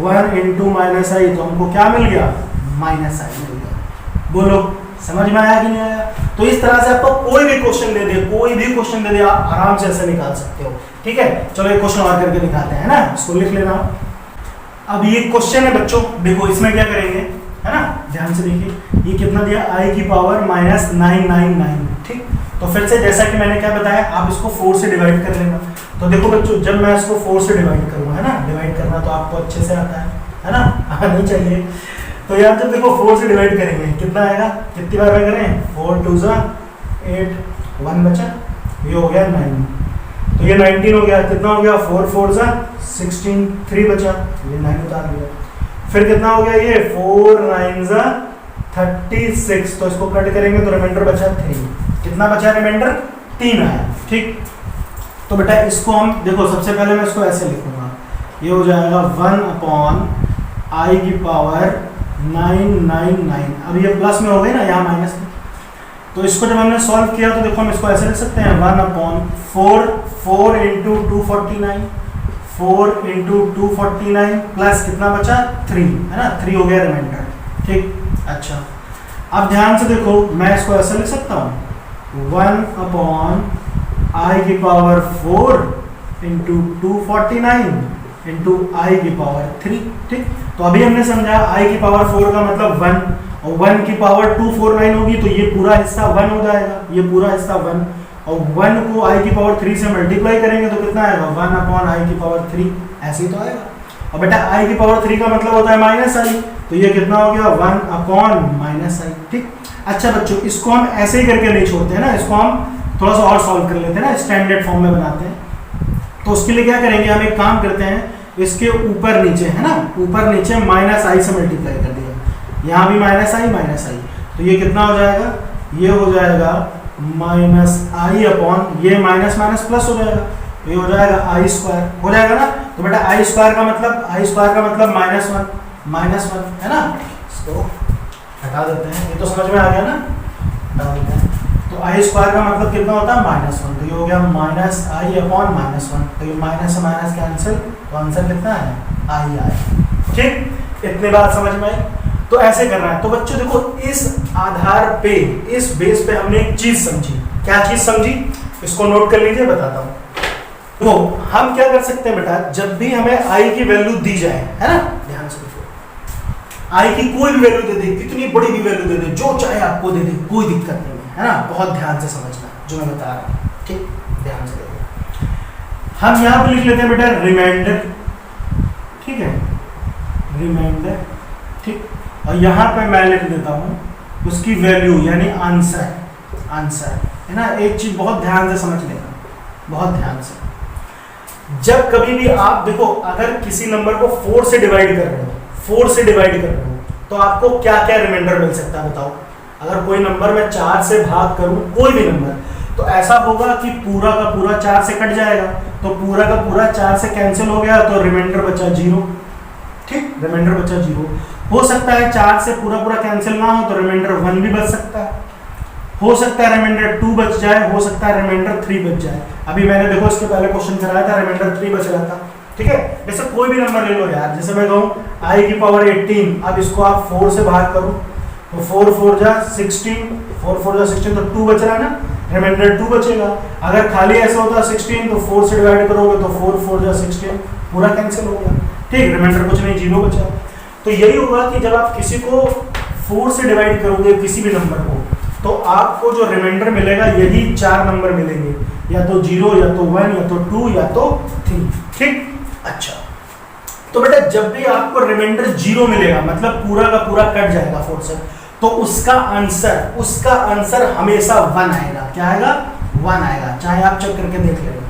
1 इंटू -i, तो हमको क्या मिल गया, -i मिल गया। बोलो समझ में आया कि नहीं आया। तो इस तरह से आपको कोई भी क्वेश्चन दे दे आप आराम से ऐसे निकाल सकते हो। ठीक है, चलो एक क्वेश्चन और करके दिखाते हैं ना, इसको लिख लेना। अब ये क्वेश्चन है बच्चों, देखो इसमें क्या करेंगे, है ना, ध्यान से देखिए, ये कितना दिया, i की पावर -999। ठीक, तो फिर से जैसा कि मैंने क्या बताया, आप इसको 4 से डिवाइड कर लेना। तो देखो बच्चों, जब मैं इसको 4 से डिवाइड करूँगा, है ना, डिवाइड करना तो आपको अच्छे से आता है ना, आना चाहिए। तो यार जब देखो 4 से डिवाइड करेंगे कितना आएगा, कितनी बार करें, 4 2 8, 1 बचा, ये हो गया 9, तो ये 19 हो गया, कितना हो गया, 4 4 16, 3 बचा, ये 9 उतार दिया। फिर कितना हो गया, ये 4 9 36, तो इसको कट करेंगे तो रिमाइंडर बचा 3। कितना बचा रिमाइंडर, 3 आया। ठीक, तो बेटा इसको हम देखो, सबसे पहले मैं इसको ऐसे लिखूंगा, ये हो जाएगा 1/i की पावर 999। अब ये प्लस में हो गई ना, यहाँ माइनस में, तो इसको जब हमने सॉल्व किया तो देखो हम इसको ऐसे लिख सकते हैं 1/4 इंटू 249, 4 इंटू 249 प्लस कितना बचा 3, है ना, 3 हो गया रिमाइंडर। ठीक, अच्छा अब ध्यान से देखो, मैं इसको ऐसे लिख सकता हूँ 1/i की पावर 4 इंटू 249 इंटू आई की पावर 3। ठीक, तो अभी हमने समझा i की पावर 4 का मतलब 1, और 1 की पावर 249 होगी तो ये पूरा हिस्सा 1 हो जाएगा, ये पूरा हिस्सा 1, और 1 को i की पावर 3 से मल्टीप्लाई करेंगे तो कितना आएगा 1/i की पावर 3, ऐसे ही तो आएगा। और बेटा i की पावर 3 का मतलब होता है -i, तो ये कितना हो गया 1/-i। ठीक, अच्छा बच्चों इसको हम ऐसे ही करके नहीं छोड़ते हैं ना, इसको हम थोड़ा सा और सॉल्व कर लेते हैं ना, स्टैंडर्ड फॉर्म में बनाते हैं। तो उसके लिए क्या करेंगे, हम एक काम करते हैं, इसके ऊपर नीचे है ना, ऊपर नीचे -i से मल्टीप्लाई कर दिया, यहाँ भी -i, तो ये कितना हो जाएगा, ये हो जाएगा -i अपॉन ये माइनस माइनस प्लस हो जाएगा, तो ये हो जाएगा i² हो जाएगा ना। तो बेटा i² का मतलब -1 है ना, इसको हटा देते हैं, ये तो समझ में आ गया ना, हटा देते हैं। तो i² का मतलब कितना होता है -1, तो ये हो गया -i अपॉन -1, तो ये माइनस से माइनस कैंसिल, तो आंसर कितना है i। ठीक, इतनी बात समझ में आई। तो ऐसे करना है। तो बच्चों देखो, इस आधार पे, इस बेस पे हमने एक चीज समझी। क्या चीज समझी, इसको नोट कर लीजिए, बताता हूँ। तो हम क्या कर सकते हैं बेटा, जब भी हमें i की वैल्यू दी जाए, है ना, ध्यान से देखो, i की कोई भी वैल्यू दे दे, कितनी बड़ी भी वैल्यू दे दे, जो चाहे आपको दे दे, कोई दिक्कत नहीं है ना, बहुत ध्यान से समझना जो मैं बता रहा हूँ। ठीक, ध्यान से देखो, हम यहाँ पे लिख लेते हैं बेटा रिमाइंडर, ठीक है, रिमाइंडर। ठीक, और यहाँ पे मैं लिख देता हूँ उसकी वैल्यू यानी आंसर है ना। एक चीज बहुत ध्यान से समझ लेना, बहुत ध्यान से, जब कभी भी आप देखो, अगर किसी नंबर को 4 से डिवाइड कर रहे हो, तो आपको क्या क्या रिमाइंडर मिल सकता है बताओ। अगर कोई नंबर मैं 4 से भाग करूं, कोई भी नंबर, तो ऐसा होगा कि पूरा का पूरा 4 से कट जाएगा, तो पूरा का पूरा 4 से कैंसिल हो गया, तो रिमाइंडर बचा 0। ठीक, रिमाइंडर बचा 0। हो सकता है 4 से पूरा पूरा कैंसिल ना हो, तो रिमाइंडर 1 भी बच सकता है, हो सकता है रिमाइंडर 2 बच जाए, हो सकता है रिमाइंडर 3 बच जाए। अभी मैंने देखो इसके पहले क्वेश्चन कराया था, रिमाइंडर 3 बच रहा था। ठीक है, जैसे कोई भी नंबर ले लो यार, जैसे मैं कहूँ i की पावर 18, अब इसको आप 4 से भाग करो, तो 4 4 जा 16, तो 2 बच रहा है ना, रिमाइंडर 2 बचेगा। अगर खाली ऐसा होता 16, तो 4 से डिवाइड करोगे तो 4 4 जा 16, पूरा कैंसिल हो गया। ठीक, रिमाइंडर कुछ नहीं, 0 बचा। तो यही होगा कि जब आप किसी को 4 से डिवाइड करोगे किसी भी नंबर को, तो आपको जो रिमाइंडर मिलेगा यही 4 नंबर मिलेंगे, या तो 0, या तो 1, या तो 2, या तो 3। ठीक, अच्छा, तो बेटा जब भी आपको रिमाइंडर 0 मिलेगा, मतलब पूरा का पूरा कट जाएगा 4 से, तो उसका आंसर हमेशा 1 आएगा। क्या आएगा, 1 आएगा, चाहे आप चेक करके देख लेना।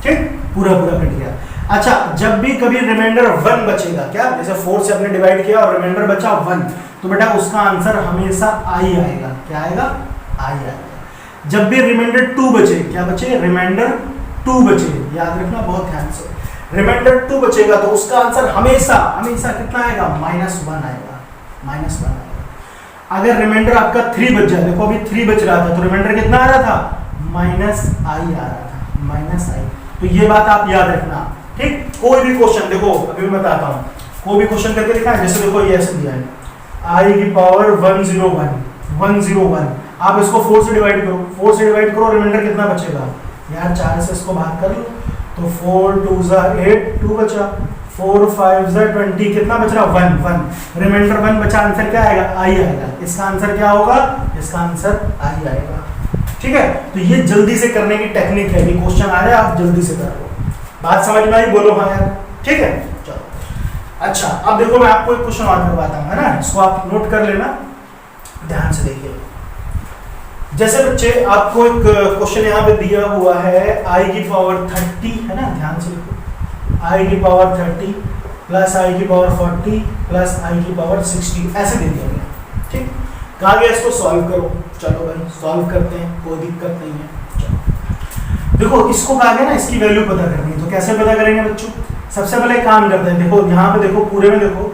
ठीक, पूरा पूरा कट गया। अच्छा, जब भी कभी रिमाइंडर 1 बचेगा, क्या जैसे 4 से हमने डिवाइड किया और रिमाइंडर बचा 1, तो बेटा उसका आंसर हमेशा i आएगा। क्या आएगा, i आएगा। जब भी रिमाइंडर 2 बचे, क्या बचे, रिमाइंडर 2 बचे, याद रखना बहुत ध्यान से, रिमाइंडर 2 बचेगा तो उसका आंसर हमेशा कितना आएगा, -1 आएगा, -1 आएगा। अगर रिमाइंडर आपका 3 बच जाए, देखो अभी 3 बच रहा था, तो रिमाइंडर कितना आ रहा था, -i आ रहा था, -i। तो ये बात आप याद रखना। ठीक, कोई भी क्वेश्चन देखो, अभी मैं बताता हूँ, कोई भी क्वेश्चन करके दिखा है, जैसे देखो ये ऐसे दिया है i की पावर 101, आप इसको 4 से डिवाइड करो, रिमाइंडर कितना बचेगा यार, 4 से इसको भाग कर लो, तो 4 2 जा 8, 2 बचा, 4 5 जा 20, कितना बच रहा, 1, रिमाइंडर 1 बचा, आंसर क्या आएगा, i आएगा। इसका आंसर क्या होगा, इसका आंसर i आएगा। ठीक है, तो ये जल्दी से करने की टेक्निक है, ये क्वेश्चन आ रहा है, आप जल्दी से कर लो। बात समझ में आई, बोलो हाँ यार। ठीक है, चलो। अच्छा, अब देखो मैं आपको एक क्वेश्चन और करवाता हूँ, है ना, इसको आप नोट कर लेना, ध्यान से देखिए। जैसे बच्चे आपको एक क्वेश्चन यहाँ पे दिया हुआ है, i की पावर 30, है ना, ध्यान से देखो, i की पावर 30 प्लस i की पावर 40 प्लस i की पावर 60, ऐसे दे दिया गया। ठीक, कहा गया इसको सॉल्व करो। चलो भाई सॉल्व करते हैं, कोई दिक्कत नहीं है। चलो देखो इसको कहा गया ना इसकी वैल्यू पता करनी है, तो कैसे पता करेंगे बच्चों? सबसे पहले काम करते हैं, देखो यहाँ पे देखो पूरे में देखो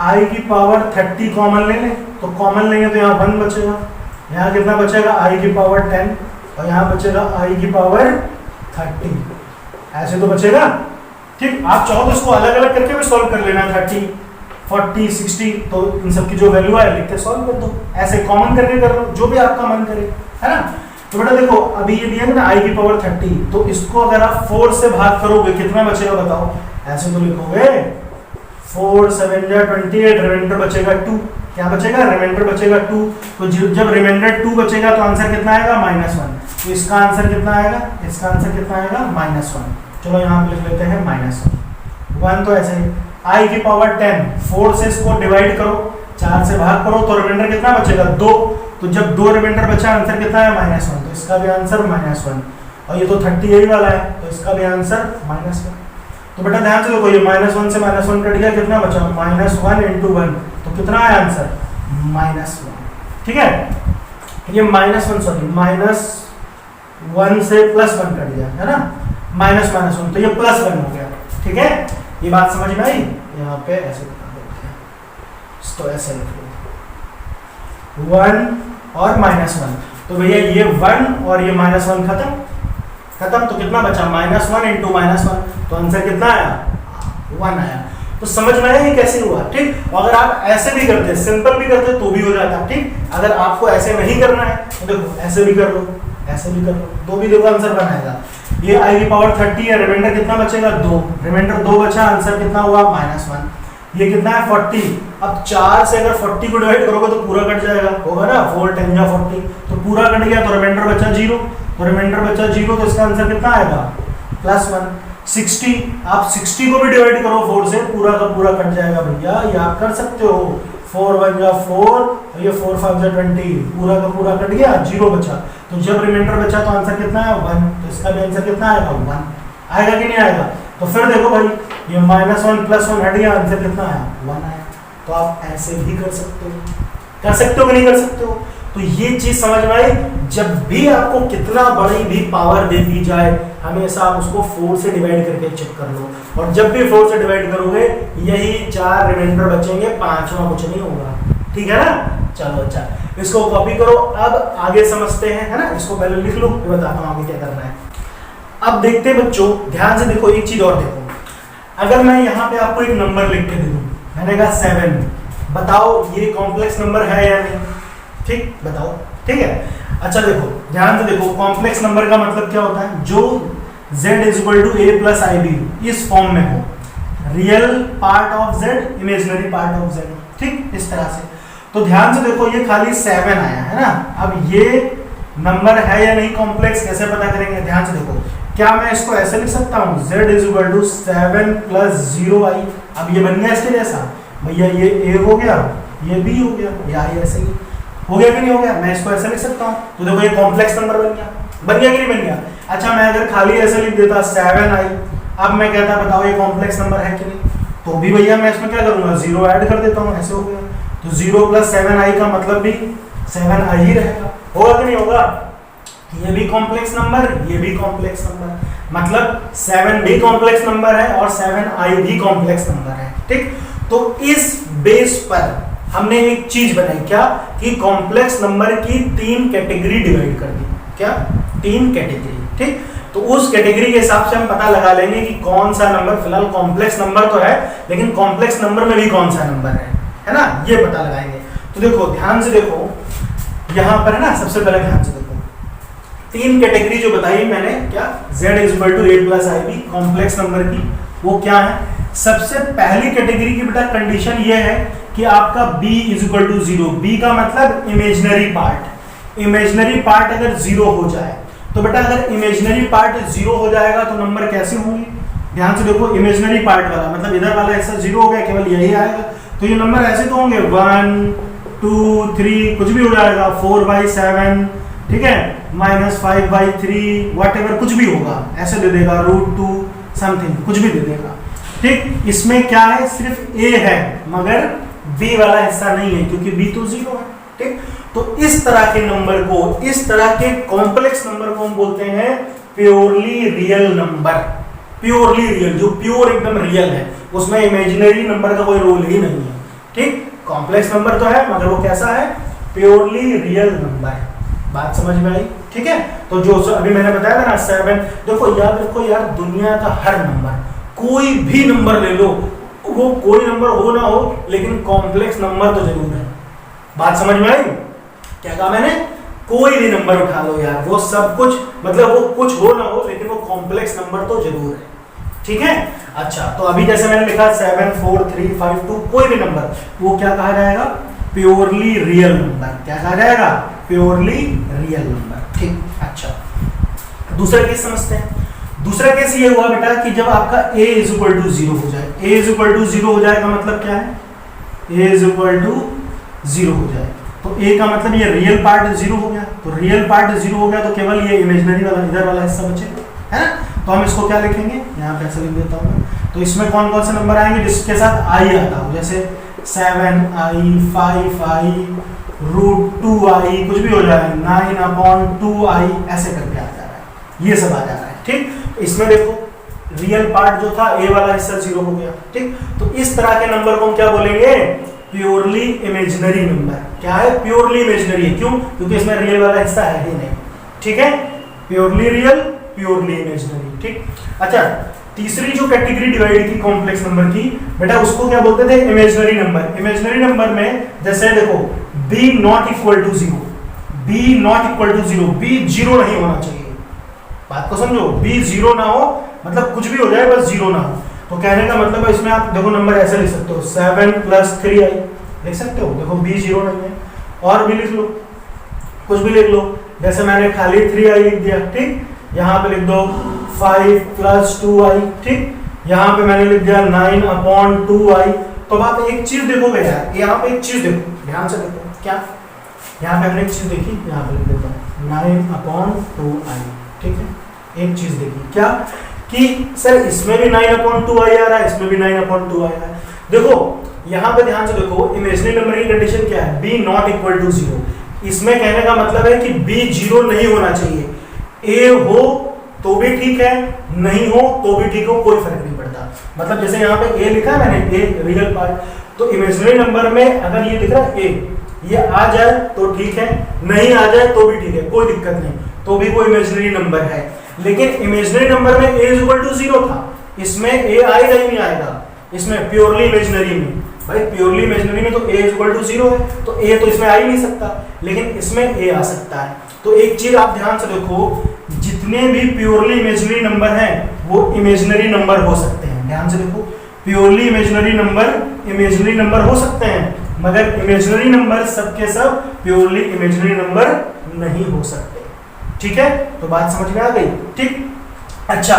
i की पावर 30 कॉमन ले लें, तो कॉमन लेंगे तो यहाँ 1 बचेगा, यहाँ कितना बचेगा i की पावर 10 और यहाँ बचेगा i की पावर 30, ऐसे तो बचेगा। ठीक, आप चाहो तो इसको अलग अलग करके भी सॉल्व कर लेना, 30 40 60, तो इन सब की जो वैल्यू आए लिख के सॉल्व कर दो, ऐसे कॉमन करके कर लो जो भी आपका मन करे, है ना। तो बेटा देखो अभी ये दिया है ना i की पावर 30, तो इसको अगर आप 4 से भाग करोगे कितना बचेगा बताओ? ऐसे तो लिखोगे 4 7 जा 28, रिमाइंडर बचेगा 2, क्या बचेगा? रिमाइंडर बचेगा 2, तो जब रिमाइंडर 2 बचेगा तो आंसर कितना आएगा? -1, तो इसका आंसर कितना आएगा? इसका आंसर कितना आएगा? -1। चलो यहाँ पे लिख लेते हैं -1 तो ऐसे ही i की पावर 10, 4 से इसको डिवाइड करो, 4 से भाग करो तो रिमाइंडर कितना बचेगा? 2, तो जब 2 रिमाइंडर बचा आंसर कितना है? -1, तो इसका भी आंसर -1, और ये तो 30 यही वाला है तो इसका भी आंसर -1। तो बेटा ध्यान से देखो ये -1 से -1 कट गया, कितना बचा? -1 × 1, तो कितना है आंसर? -1। ठीक है, ये -1 सॉरी -1 से +1 कट गया है ना, -1 तो ये +1 हो गया। ठीक है, ये बात समझ में आई? यहाँ पे ऐसे बता देते हैं, तो ऐसे लिख लो 1 और -1, तो भैया ये 1 और ये -1 खत्म, तो कितना बचा? -1 × -1, तो आंसर कितना आया? 1 आया। तो समझ में आया ये कैसे हुआ? ठीक, अगर आप ऐसे भी करते, सिंपल भी करते तो भी हो जाता। ठीक, अगर आपको ऐसे नहीं करना है तो देखो ऐसे भी कर लो, ऐसे भी कर लो, तो भी देखो आंसर बनाएगा। ये i की पावर 30 है, रिमाइंडर कितना बचेगा? 2, रिमाइंडर 2 बचा, आंसर कितना हुआ? -1। ये कितना है? 40। अब 4 से अगर 40 को डिवाइड करोगे तो पूरा कट जाएगा, होगा ना, 4 10 जा 40, तो पूरा कट गया तो रिमाइंडर बचा 0, तो रिमाइंडर बचा 0, तो इसका आंसर कितना आएगा? +1। 60, आप 60 को भी डिवाइड करो 4 से, पूरा का पूरा कट जाएगा भैया, ये आप कर सकते हो। 4 1 जा 4 और ये 4 5 जा 20, पूरा का पूरा कट गया, 0 बचा, तो जब रिमाइंडर बचा तो आंसर कितना है? 1, तो इसका भी आंसर कितना आएगा? 1 आएगा कि नहीं आएगा? तो फिर देखो भाई ये -1 +1 हट गया, आंसर कितना आया? 1 आया। तो आप ऐसे भी कर सकते हो कि नहीं कर सकते हो? तो ये चीज समझ में आई, जब भी आपको कितना बड़ी भी पावर दे दी जाए हमेशा आप उसको 4 से डिवाइड करके चेक कर लो, और जब भी 4 से डिवाइड करोगे यही 4 रिमाइंडर बचेंगे, 5वां कुछ नहीं होगा। ठीक है ना? चलो अच्छा, इसको कॉपी करो, अब आगे समझते हैं, है ना। इसको पहले लिख लो फिर बताता हूँ आगे क्या करना है। अब देखते हैं बच्चों, ध्यान से देखो, एक चीज और देखो, अगर मैं यहाँ पे आपको एक नंबर लिख के दे दूं, मैंने कहा 7, बताओ ये कॉम्प्लेक्स नंबर है या नहीं? ठीक, बताओ। ठीक है, अच्छा देखो ध्यान से देखो, कॉम्प्लेक्स नंबर का मतलब क्या होता है? जो z = a + ib इस फॉर्म में हो, real part of z, imaginary part of z। ठीक, इस तरह से। तो ध्यान से देखो ये खाली 7 आया है ना, अब ये नंबर है या नहीं कॉम्प्लेक्स, कैसे पता करेंगे? ध्यान से देखो, क्या मैं इसको ऐसे लिख सकता हूँ z = 7 + 0i, अब ये बन गया इसके जैसा, भैया ये a हो गया, ये b हो गया, या ऐसे ही हो गया कि नहीं हो गया? मैं इसको ऐसे लिख सकता हूँ, तो देखो ये कॉम्प्लेक्स नंबर बन गया कि नहीं बन गया? अच्छा मैं अगर खाली ऐसे लिख देता 7i, अब मैं कहता बताओ ये कॉम्प्लेक्स नंबर है कि नहीं, तो भी भैया मैं इसमें क्या करूंगा? 0 ऐड कर देता हूँ, ऐसे हो गया। तो 0 + 7i का मतलब भी 7i ही रहेगा, होगा कि नहीं होगा? ये भी कॉम्प्लेक्स नंबर, ये भी कॉम्प्लेक्स नंबर, मतलब 7 भी कॉम्प्लेक्स नंबर है और 7i भी कॉम्प्लेक्स नंबर है। ठीक, तो इस बेस पर हमने एक चीज बनाई, क्या कि कॉम्प्लेक्स नंबर की 3 कैटेगरी डिवाइड कर दी। क्या? 3 कैटेगरी। ठीक, तो उस कैटेगरी के हिसाब से हम पता लगा लेंगे कि कौन सा नंबर, फिलहाल कॉम्प्लेक्स नंबर तो है लेकिन कॉम्प्लेक्स नंबर में भी कौन सा नंबर है ना, ये पता लगाएंगे। तो देखो ध्यान से देखो, यहाँ पर है ना, सबसे पहले ध्यान से देखो, 3 कैटेगरी जो बताई मैंने, क्या z = a + ib complex number की, वो क्या है? सबसे पहली कैटेगरी की बेटा कंडीशन ये है कि आपका b = 0, b का मतलब इमेजिनरी पार्ट, इमेजिनरी पार्ट अगर 0 हो जाए तो बेटा अगर इमेजिनरी पार्ट 0 हो जाएगा तो नंबर कैसे होंगे? ध्यान से देखो, इमेजिनरी पार्ट वाला मतलब इधर वाला हिस्सा 0 हो गया, केवल यही आएगा, तो ये नंबर ऐसे तो होंगे 1 2 3, कुछ भी हो जाएगा, 4/7, ठीक है, -5/3, व्हाटएवर कुछ भी होगा, ऐसे दे देगा, √2 समथिंग, कुछ भी दे देगा। ठीक, इसमें क्या है? सिर्फ a है मगर b वाला हिस्सा नहीं है, क्योंकि b तो 0 है। ठीक। तो इस तरह के नंबर को, इस तरह के कॉम्प्लेक्स नंबर को हम बोलते हैं purely real number. Purely real, जो प्योर एकदम रियल है, उसमें इमेजिनरी नंबर का कोई रोल ही नहीं है, ठीक। कॉम्प्लेक्स नंबर तो है मगर वो कैसा है, प्योरली रियल नंबर। बात समझ में आई, ठीक है। तो जो अभी मैंने बताया था ना 7, देखो याद रखो यार, दुनिया का हर नंबर, कोई भी नंबर ले लो, वो कोई नंबर हो ना हो लेकिन कॉम्प्लेक्स नंबर तो जरूर है। बात समझ में आई, क्या कहा मैंने, कोई भी नंबर उठा लो यार, वो सब कुछ मतलब वो कुछ हो ना हो लेकिन वो कॉम्प्लेक्स नंबर तो जरूर है, ठीक है। अच्छा, तो अभी जैसे मैंने लिखा 7 4 3 5 2, कोई भी नंबर, वो क्या कहा जाएगा, प्योरली रियल नंबर। क्या कहा जाएगा, प्योरली रियल नंबर, ठीक। अच्छा, दूसरा केस समझते हैं। दूसरा केस ये हुआ बेटा कि जब आपका a इज इक्वल टू 0 हो जाए। a इज इक्वल टू 0 हो जाए का मतलब क्या है, a इज इक्वल टू 0 हो जाए तो a का मतलब ये रियल पार्ट 0 हो गया। तो रियल पार्ट 0 हो गया तो केवल ये इमेजिनरी वाला इधर वाला हिस्सा बचेगा, है ना। तो हम इसको क्या लिखेंगे, यहाँ पे ऐसे लिख देता हूँ। तो इसमें कौन कौन से नंबर आएंगे जिसके साथ i आता हो, जैसे 7i 5i √2i, कुछ भी हो जाए 9/2i, ऐसे करके आ जा रहा है, ये सब आ जा रहा है, ठीक। इसमें देखो रियल पार्ट जो था a वाला हिस्सा 0 हो गया, ठीक। तो इस तरह के नंबर को हम क्या बोलेंगे, प्योरली इमेजिनरी नंबर। क्या है, प्योरली इमेजिनरी है, क्यों, क्योंकि इसमें रियल वाला हिस्सा है ही नहीं, ठीक है। प्योरली रियल, प्योरली इमेजिनरी, ठीक। अच्छा, तीसरी जो कैटेगरी डिवाइड की कॉम्प्लेक्स नंबर की बेटा, उसको क्या बोलते थे, इमेजिनरी नंबर। इमेजिनरी नंबर में जैसे देखो b not equal to 0, b not equal to 0, b 0 नहीं होना चाहिए। बात को समझो, b 0 ना हो मतलब कुछ भी हो जाए बस 0 ना हो। तो कहने का मतलब है इसमें आप देखो नंबर ऐसे लिख सकते हो 7 + 3i लिख सकते हो। देखो b 0 नहीं है, और भी लिख लो, कुछ भी लिख लो, जैसे मैंने खाली 3i लिख दिया, ठीक। यहाँ पे लिख दो 5 + 2i, ठीक। यहाँ पे मैंने लिख दिया 9/2i। तो आप एक चीज देखोगे यार, यहाँ पे एक चीज देखो, ध्यान से देखो, क्या यहाँ पे हमने एक चीज देखी, यहाँ पे लिख देता हूँ 9/2i, ठीक है। एक चीज देखी क्या, कि सर इसमें भी 9/2i आ रहा है, इसमें भी 9/2i आ रहा है। देखो यहाँ पे ध्यान से देखो, इमेजिनरी नंबर की कंडीशन क्या है, b नॉट इक्वल टू 0। इसमें कहने का मतलब है कि b 0 नहीं होना चाहिए, a हो तो भी ठीक है, नहीं हो तो भी ठीक हो, कोई फर्क नहीं पड़ता। मतलब जैसे यहाँ पे a लिखा है मैंने, a रियल पार्ट, तो इमेजिनरी नंबर में अगर ये दिख रहा है a, ये आ जाए तो ठीक है, नहीं आ जाए तो भी ठीक है, कोई दिक्कत नहीं, तो भी वो इमेजिनरी नंबर है। लेकिन इमेजिनरी नंबर में a इज इक्वल टू 0 था, इसमें a आएगा ही नहीं आएगा, इसमें प्योरली इमेजिनरी में, भाई प्योरली इमेजिनरी में तो a इज इक्वल टू 0 है, तो a तो इसमें आ ही नहीं सकता, लेकिन इसमें a आ सकता है। तो एक चीज आप ध्यान से देखो, जितने भी प्योरली इमेजिनरी नंबर हैं वो इमेजिनरी नंबर हो सकते हैं। ध्यान से देखो, प्योरली इमेजिनरी नंबर हो सकते हैं, मगर इमेजिनरी नंबर सबके सब प्योरली इमेजिनरी नंबर नहीं हो सकते, ठीक है। तो बात समझ में आ गई, ठीक। अच्छा,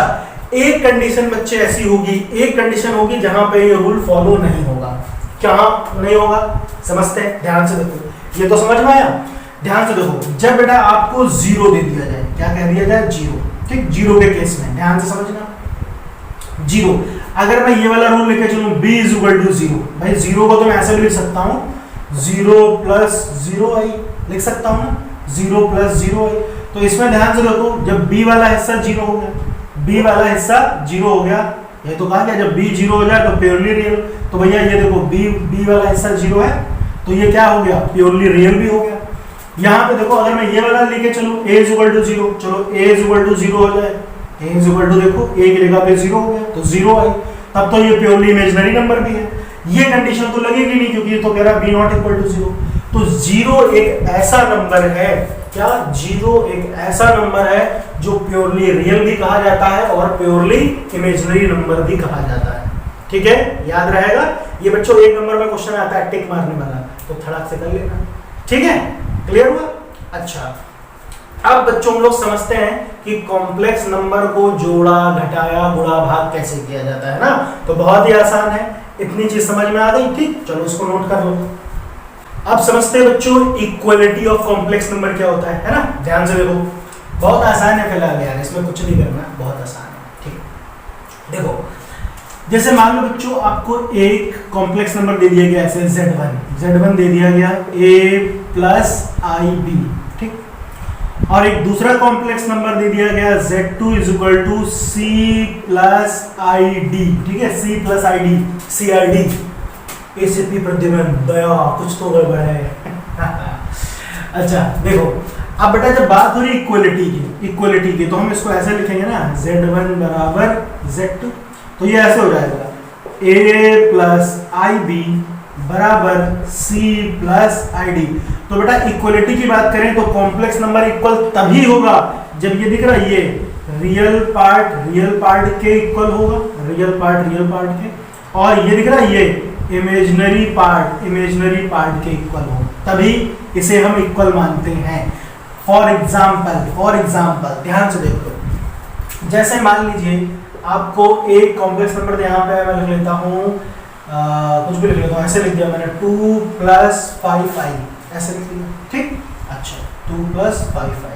एक कंडीशन बच्चे ऐसी होगी, एक कंडीशन होगी जहां पे ये रूल फॉलो नहीं होगा। क्या नहीं होगा, समझते हैं, ध्यान से देखो, ये तो समझ में आया। ध्यान से देखो, जब बेटा आपको 0 दे दिया जाए, क्या कह दिया जाए, 0, ठीक। 0 के केस में ध्यान से समझना, 0, अगर मैं ये वाला रूल लेके चलूं b इज इक्वल टू 0, भाई 0 को तो मैं ऐसे भी लिख सकता हूं 0 + 0i लिख सकता हूं ना, 0 + 0i। तो इसमें ध्यान से देखो, जब b वाला हिस्सा 0 हो गया, b वाला हिस्सा 0 हो गया, ये तो कहा गया जब b 0 हो जाए तो प्योरली रियल। तो भैया ये देखो b वाला हिस्सा 0 है, तो ये क्या हो गया, प्योरली रियल भी हो गया। यहाँ पे देखो, अगर मैं ये वाला लेके चलूं a इज इक्वल टू 0, चलो a इज इक्वल टू 0 हो जाए, a इज इक्वल टू देखो a की जगह पे 0 हो गया, तो 0 आई, तब तो ये प्योरली इमेजिनरी नंबर भी है। ये कंडीशन तो लगेगी नहीं, क्योंकि ये तो कह रहा b नॉट इक्वल टू 0। तो 0 एक ऐसा नंबर है, क्या 0 एक ऐसा नंबर है जो प्योरली रियल भी कहा जाता है और प्योरली इमेजिनरी नंबर भी कहा जाता है, ठीक है। याद रहेगा ये बच्चों, एक नंबर में क्वेश्चन आता है टिक मारने वाला, तो थड़क से कर लेना, ठीक है। क्लियर हुआ। अच्छा, अब बच्चों हम लोग समझते हैं कि कॉम्प्लेक्स नंबर को जोड़ा, घटाया, गुणा, भाग कैसे किया जाता है ना। तो बहुत ही आसान है, इतनी चीज समझ में आ गई, ठीक। चलो इसको नोट कर लो। अब समझते हैं बच्चों इक्वलिटी ऑफ कॉम्प्लेक्स नंबर क्या होता है ना। ध्यान से देखो, बहुत आसान है फिलहाल यार, इसमें कुछ नहीं करना, बहुत आसान है, ठीक। देखो जैसे मान लो बच्चों आपको एक कॉम्प्लेक्स नंबर दे दिया गया ऐसे z1 दे दिया गया a प्लस आई बी, ठीक, और एक दूसरा कॉम्प्लेक्स नंबर दे दिया गया z2 is equal to c plus I D, ठीक है, c plus I D, C I D, ACP Pradyuman Daya कुछ तो गड़बड़ है। अच्छा देखो, अब बेटा जब बात हो रही इक्वलिटी की तो हम इसको ऐसे लिखेंगे ना, z1 बराबर z2, तो ये ऐसे हो जाएगा a प्लस आई बी बराबर c प्लस आई डी। तो बेटा इक्वलिटी की बात करें तो कॉम्प्लेक्स नंबर इक्वल तभी होगा जब ये दिख रहा है, ये रियल पार्ट के इक्वल होगा, रियल पार्ट के, और ये दिख रहा है ये इमेजिनरी पार्ट के इक्वल हो, तभी इसे हम इक्वल मानते हैं। फॉर एग्जाम्पल ध्यान से देखो, जैसे मान लीजिए आपको एक कॉम्प्लेक्स नंबर यहाँ पे मैं लिख लेता हूँ, कुछ भी लिख लेता हूँ, ऐसे लिख दिया मैंने 2 प्लस 5i, ऐसे लिख दिया, ठीक। अच्छा 2 प्लस 5i,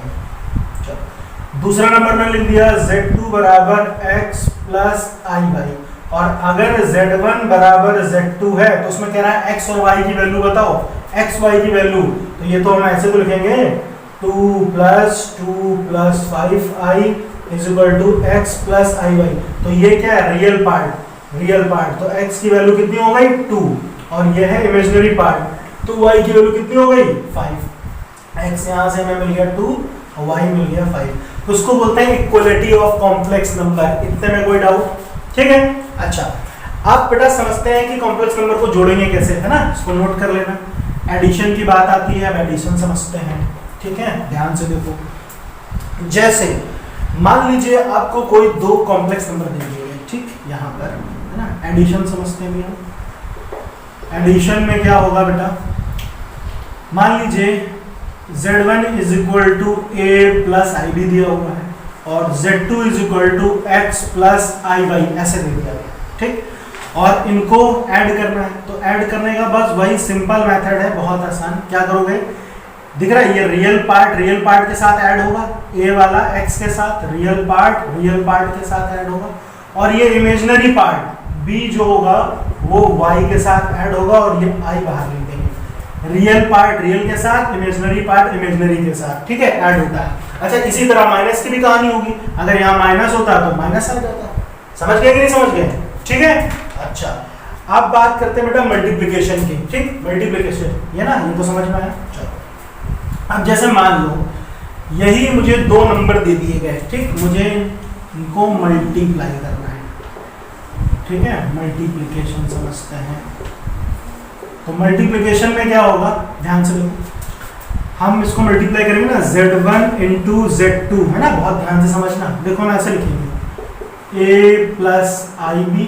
चलो दूसरा नंबर मैंने लिख दिया z2 बराबर x प्लस आई वाई, और अगर z1 बराबर z2 है तो उसमें कह रहा है x और y की वैल्यू बताओ, x y की वैल्यू, तो ये तो हम ऐसे तो लिखेंगे 2 plus 5i is equal to x plus i y, तो ये क्या है रियल पार्ट, तो x की वैल्यू कितनी हो गई 2, और ये है इमेजिनरी पार्ट, तो y की वैल्यू कितनी हो गई 5, x यहाँ से हमें मिल गया 2 और y मिल गया 5, तो उसको बोलते हैं इक्वलिटी ऑफ कॉम्प्लेक्स नंबर। इतने में कोई डाउट, ठीक है। अच्छा आप बेटा समझते हैं कि कॉम्प्लेक्स नंबर को जोड़ेंगे कैसे, है ना, इसको नोट कर लेना। एडिशन की बात आती है, अब एडिशन समझते हैं, ठीक है, ध्यान से देखो। जैसे मान लीजिए आपको कोई दो कॉम्प्लेक्स नंबर दे दिए गए, ठीक, यहाँ पर है ना, एडिशन समझते हैं हम। एडिशन में क्या होगा बेटा, मान लीजिए z1 is equal to a plus i b दिया हुआ है, और z2 is equal to x plus i y ऐसे दे दिया गया, ठीक, और इनको ऐड करना है, तो ऐड करने का बस वही सिंपल मेथड है, बहुत आसान। क्या करोगे, दिख रहा है ये रियल पार्ट के साथ ऐड होगा, a वाला x के साथ, रियल पार्ट के साथ ऐड होगा, और ये इमेजिनरी पार्ट b जो होगा वो y के साथ ऐड होगा, और ये i बाहर लिख देंगे। रियल पार्ट रियल के साथ, इमेजिनरी पार्ट इमेजिनरी के साथ, ठीक है, ऐड होता है। अच्छा इसी तरह माइनस की भी कहानी होगी, अगर यहाँ माइनस होता तो माइनस आ जाता, समझ गए कि नहीं समझ गए, ठीक है। अच्छा अब बात करते हैं बेटा मल्टीप्लिकेशन की, ठीक, मल्टीप्लिकेशन ये ना, ये तो समझ में आया। चलो अब जैसे मान लो यही मुझे दो नंबर दे दिए गए, ठीक, मुझे इनको मल्टीप्लाई करना है, ठीक है, मल्टीप्लिकेशन समझते हैं। तो मल्टीप्लिकेशन में क्या होगा, ध्यान से देखो, हम इसको मल्टीप्लाई करेंगे ना, z1 इंटू z2, है ना, बहुत ध्यान से समझना। देखो हम ऐसे लिखेंगे a प्लस आई बी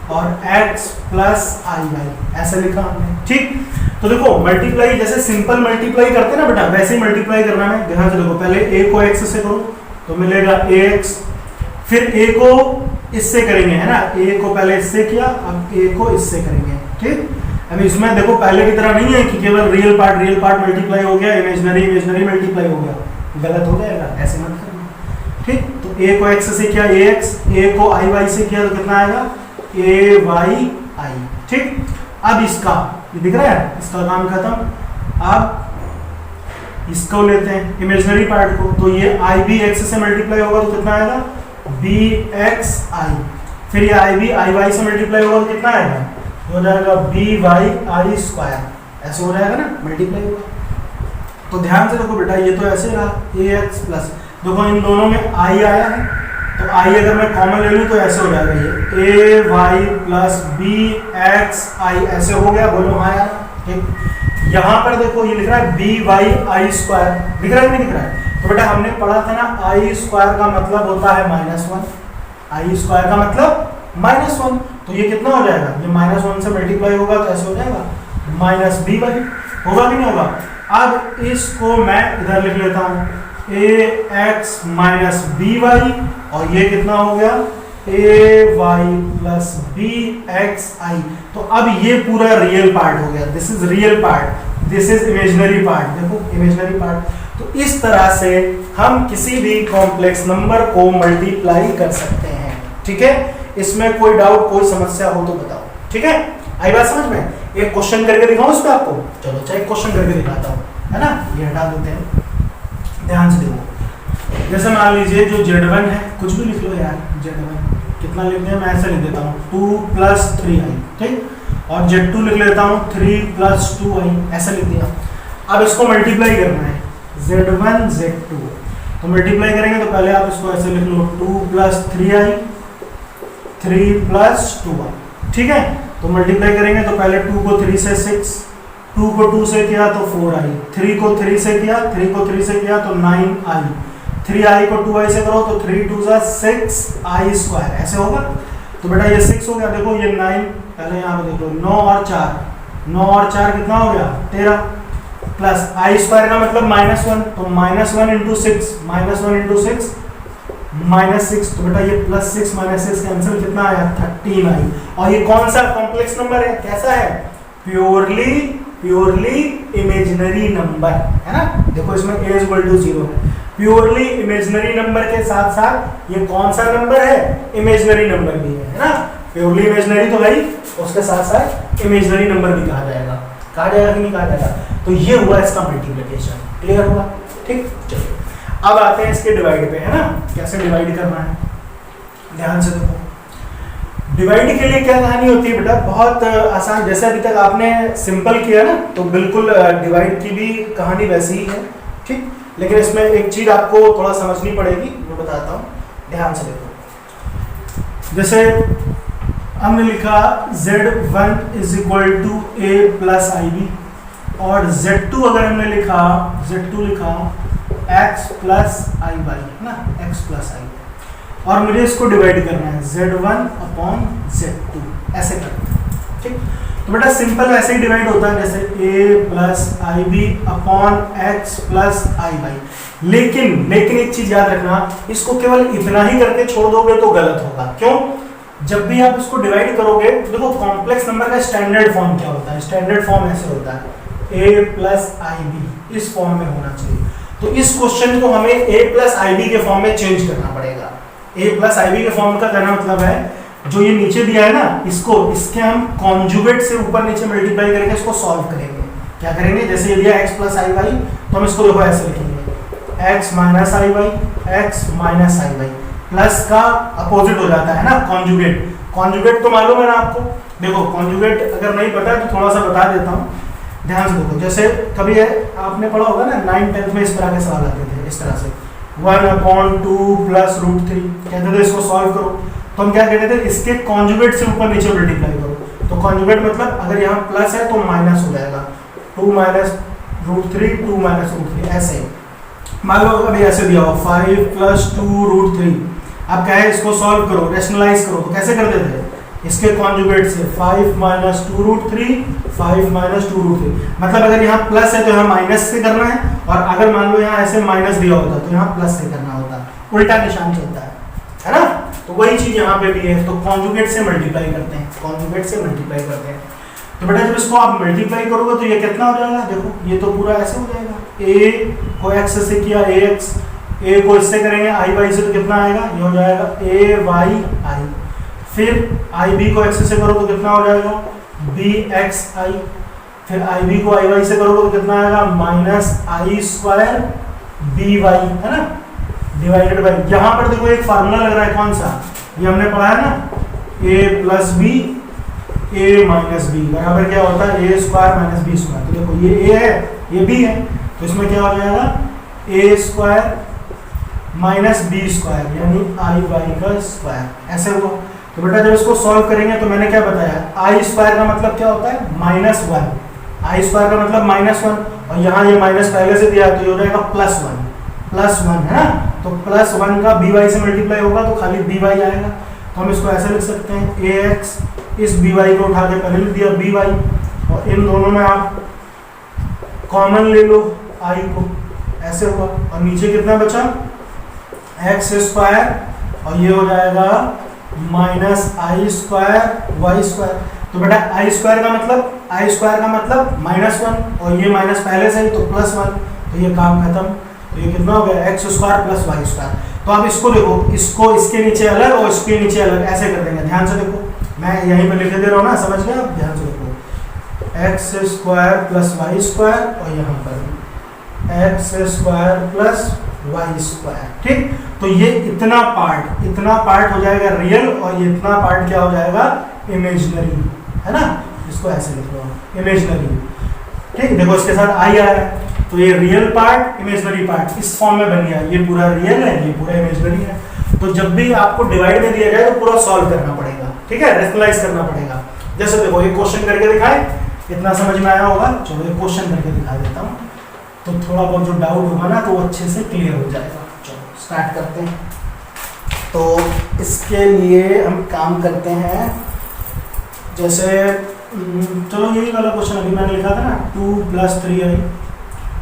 और x प्लस आई वाई, ऐसे लिखा हमने, ठीक। तो देखो मल्टीप्लाई जैसे सिंपल मल्टीप्लाई करते हैं ना बेटा, वैसे ही मल्टीप्लाई करना है। ध्यान से देखो, पहले a को x से करो तो मिलेगा ax, फिर a को इससे करेंगे, है ना, a को पहले इससे किया, अब a को इससे करेंगे, ठीक। अब इसमें देखो पहले की तरह नहीं है कि केवल रियल पार्ट मल्टीप्लाई हो गया, इमेजिनरी मल्टीप्लाई हो गया, गलत हो जाएगा, ऐसे मत करना, ठीक। तो a को x से किया ax, a को आई वाई से किया तो कितना आएगा a y i, ठीक। अब इसका ये दिख रहा है, इसका काम खत्म। अब इसको लेते हैं इमेजिनरी पार्ट को, तो ये आई बी एक्स से मल्टीप्लाई होगा तो कितना आएगा बी एक्स आई, फिर ये आई बी आई वाई से मल्टीप्लाई होगा तो कितना आएगा, हो जाएगा बी वाई आई स्क्वायर, ऐसे हो जाएगा ना, मल्टीप्लाई होगा। तो ध्यान से देखो बेटा, ये तो ऐसे रहा ए एक्स प्लस, देखो इन दोनों में आई आया है, तो आई अगर मैं कॉमन ले लूँ तो ऐसे हो जाएगा, ये ए वाई प्लस बी एक्स आई ऐसे हो गया, बोलो हाँ यार, ठीक। यहाँ पर देखो ये लिख रहा है बी वाई आई स्क्वायर, दिख रहा है कि नहीं दिख रहा है। तो बेटा हमने पढ़ा था ना, आई स्क्वायर का मतलब होता है -1, आई स्क्वायर का मतलब -1, तो ये कितना हो जाएगा, ये -1 से मल्टीप्लाई होगा तो ऐसे हो जाएगा माइनस बी वाई, होगा कि नहीं होगा। अब इसको मैं इधर लिख लेता हूँ ए एक्स माइनस बी वाई, और ये कितना हो गया ए वाई प्लस बी एक्स आई। तो अब ये पूरा रियल पार्ट हो गया, this is real part, this is imaginary part, देखो इमेजिनरी पार्ट। तो इस तरह से हम किसी भी कॉम्प्लेक्स नंबर को मल्टीप्लाई कर सकते हैं, ठीक है। इसमें कोई डाउट कोई समस्या हो तो बताओ, ठीक है? आई बात समझ में? एक क्वेश्चन करके दिखाऊं इस पे आपको? चलो चाहे क्वेश्चन करके दिखाता हूँ, है ना? ये हटा देते हैं, ध्यान से देखो। जैसे मान लीजिए जो Z1 है, कुछ भी लिख लो यार, Z1 कितना लिख दिया, मैं ऐसे लिख देता हूँ 2 + 3i, ठीक? और Z2 लिख लेता हूँ 3 + 2i, ऐसा लिख दिया। अब इसको मल्टीप्लाई करना है, Z1 Z2, तो मल्टीप्लाई करेंगे तो पहले आप इसको ऐसे लिख लो 2 + 3i 3 + 2i, ठीक है? तो मल्टीप्लाई करेंगे तो पहले 2 को 3 से 6, 2 को 2 से किया तो 4i, 3 को 3 से किया, 3 को 3 से किया तो 9i, 3i को 2i से करो तो 3 2 6i², ऐसे होगा। तो बेटा ये 6 हो गया, देखो ये 9, पहले यहाँ पे देखो 9 और 4, 9 और 4 कितना हो गया 13, प्लस i² का मतलब -1, तो -1 × 6, -1 × 6 -6, तो बेटा ये +6 -6 कैंसिल, कितना आया 13i। और ये कौन सा कॉम्प्लेक्स नंबर है, कैसा है? प्योरली इमेजिनरी नंबर, है ना? देखो इसमें a = 0 है, प्योरली इमेजिनरी नंबर के साथ साथ ये कौन सा नंबर है? इमेजिनरी नंबर भी है ना? प्योरली इमेजिनरी तो भाई उसके साथ साथ इमेजिनरी नंबर भी कहा जाएगा कि नहीं कहा जाएगा? तो ये हुआ इसका मल्टीप्लिकेशन, क्लियर हुआ? ठीक, चलिए अब आते हैं इसके डिवाइड पे, है ना? कैसे डिवाइड करना है, ध्यान से देखो। डिवाइड के लिए क्या कहानी होती है बेटा? बहुत आसान, जैसे अभी तक आपने सिंपल किया ना, तो बिल्कुल डिवाइड की भी कहानी वैसी ही है, ठीक? लेकिन इसमें एक चीज आपको थोड़ा समझनी पड़ेगी, मैं बताता हूँ, ध्यान से देखो। जैसे हमने लिखा Z1 = a + ib, और Z2 अगर हमने लिखा x + iy, है ना? x + iy, और मुझे इसको डिवाइड करना है Z1/Z2, ऐसे करना है, ठीक? तो बेटा सिंपल वैसे ही डिवाइड होता है, जैसे a + ib/x + iy। लेकिन एक चीज याद रखना, इसको केवल इतना ही करके छोड़ दोगे तो गलत होगा। क्यों? जब भी आप इसको डिवाइड करोगे, देखो कॉम्प्लेक्स नंबर का स्टैंडर्ड फॉर्म क्या होता है? स्टैंडर्ड फॉर्म ऐसे होता है, a + ib, इस फॉर्म में होना चाहिए। तो इस क्वेश्चन को हमें a + ib के फॉर्म में चेंज करना पड़ेगा। a + ib के फॉर्म का करना मतलब है, जो ये नीचे दिया है ना, इसके हम कॉन्जुगेट से ऊपर नीचे मल्टीप्लाई करके इसको सॉल्व करेंगे। क्या करेंगे? जैसे ये दिया x + iy, तो हम इसको देखो ऐसे लिखेंगे x - iy, प्लस का अपोजिट हो जाता है ना कॉन्जुगेट तो मालूम है ना आपको? देखो कॉन्जुगेट अगर नहीं पता है तो थोड़ा सा बता देता हूँ, ध्यान से देखो। जैसे कभी है आपने पढ़ा होगा ना 9th 10th में, इस तरह के सवाल आते थे, इस तरह से 1/2 + √3 कहते थे इसको सॉल्व करो, तो हम क्या कहते थे? इसके कॉन्जुगेट से ऊपर नीचे मल्टीप्लाई करो। तो कॉन्जुगेट मतलब अगर यहाँ प्लस है तो माइनस हो जाएगा, 2 - √3 2 - √3, ऐसे। मान लो अभी ऐसे दिया हो 5 + 2 √3, अब क्या है? इसको सॉल्व करो, रैशनलाइज करो, तो कैसे करते थे? इसके कॉन्जुगेट से 5 - 2 √3 5 - 2 √3, मतलब अगर यहाँ प्लस है तो यहाँ माइनस से करना है, और अगर मान लो यहाँ ऐसे माइनस दिया होता तो यहाँ प्लस से करना होता, उल्टा निशान चलता है ना? तो वही चीज यहाँ पे भी है, तो कॉन्जुगेट से मल्टीप्लाई करते हैं। तो बेटा जब इसको आप मल्टीप्लाई करोगे तो ये कितना हो जाएगा? देखो ये तो पूरा ऐसे हो जाएगा, a को x से किया ax, a को इससे करेंगे iy से, तो कितना आएगा? ये हो जाएगा ay, फिर ib को x से करो तो कितना हो जाएगा? bxi, फिर ib को iy से करोगे तो कितना आएगा? -i² by, है ना? डिवाइडेड बाय, यहाँ पर देखो एक फार्मूला लग रहा है, कौन सा? ये हमने पढ़ा है ना, a + b a - b बराबर क्या होता है? a² - b²। तो देखो ये a है, ये b है, तो इसमें क्या हो जाएगा? a² - b², यानी iy का स्क्वायर, ऐसे हुआ। तो बेटा जब इसको सॉल्व करेंगे तो मैंने क्या बताया? i² का मतलब क्या होता है? -1, i² का मतलब -1, और यहाँ ये माइनस पहले से दिया है तो ये हो जाएगा +1, है ना? तो +1 का by से मल्टीप्लाई होगा तो खाली by आएगा, तो हम इसको ऐसे लिख सकते हैं ax, इस by को उठा के पहले लिख दिया by, और इन दोनों में आप कॉमन ले लो i को, ऐसे हुआ। और नीचे कितना बचा? x², और ये हो जाएगा -i² y²। तो बेटा i² का मतलब -1, और ये माइनस पहले से ही तो +1, तो ये काम खत्म। तो ये कितना हो गया x square plus y square. तो आप इसको देखो, इसको इसके नीचे अलग और इसके नीचे अलग ऐसे कर देंगे। ध्यान से देखो, मैं यहीं पे लिख दे रहा हूँ ना, समझ गए आप? ध्यान से देखो, x square plus y square और यहाँ पर x square plus y square. ठीक, तो ये इतना पार्ट हो जाएगा रियल और ये इतना पार्ट क्या हो जाएगा? इमेजिनरी, है ना? इसको ऐसे लिख लो, इमेजिनरी। ठीक, देखो इसके साथ आई आया है, तो ये रियल पार्ट इमेजिनरी पार्ट इस फॉर्म में बन गया। ये पूरा रियल है, ये पूरा इमेजिनरी है। तो जब भी आपको डिवाइड में दिया जाए तो पूरा सॉल्व करना पड़ेगा, ठीक है, रेशनलाइज करना पड़ेगा। जैसे देखो ये क्वेश्चन करके दिखाए, इतना समझ में आया होगा। चलो ये क्वेश्चन करके दिखा देता हूँ, तो थोड़ा बहुत जो डाउट होगा ना तो वो अच्छे से क्लियर हो जाएगा। चलो स्टार्ट करते हैं। तो इसके लिए हम काम करते हैं, जैसे चलो यही वाला क्वेश्चन अभी मैंने लिखा था ना, 2 + 3i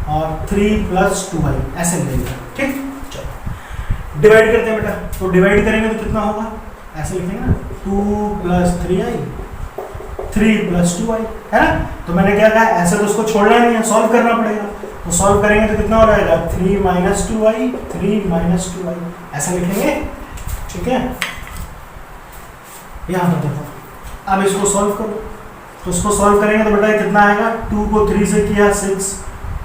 और 3 + 2i ऐसे मिलेगा। ठीक, चलो डिवाइड करते हैं बेटा। तो डिवाइड करेंगे तो कितना होगा? ऐसे लिखेंगे ना, 2 + 3i 3 + 2i, है ना? तो मैंने क्या कहा, ऐसे तो उसको छोड़ना नहीं है, सॉल्व करना पड़ेगा। तो सॉल्व करेंगे तो कितना हो जाएगा? 3 - 2i 3 - 2i ऐसा लिखेंगे। ठीक है, यहाँ पर देखो, अब इसको सॉल्व करो। तो इसको सॉल्व करेंगे तो बेटा कितना आएगा? 2 को 3 से किया 6,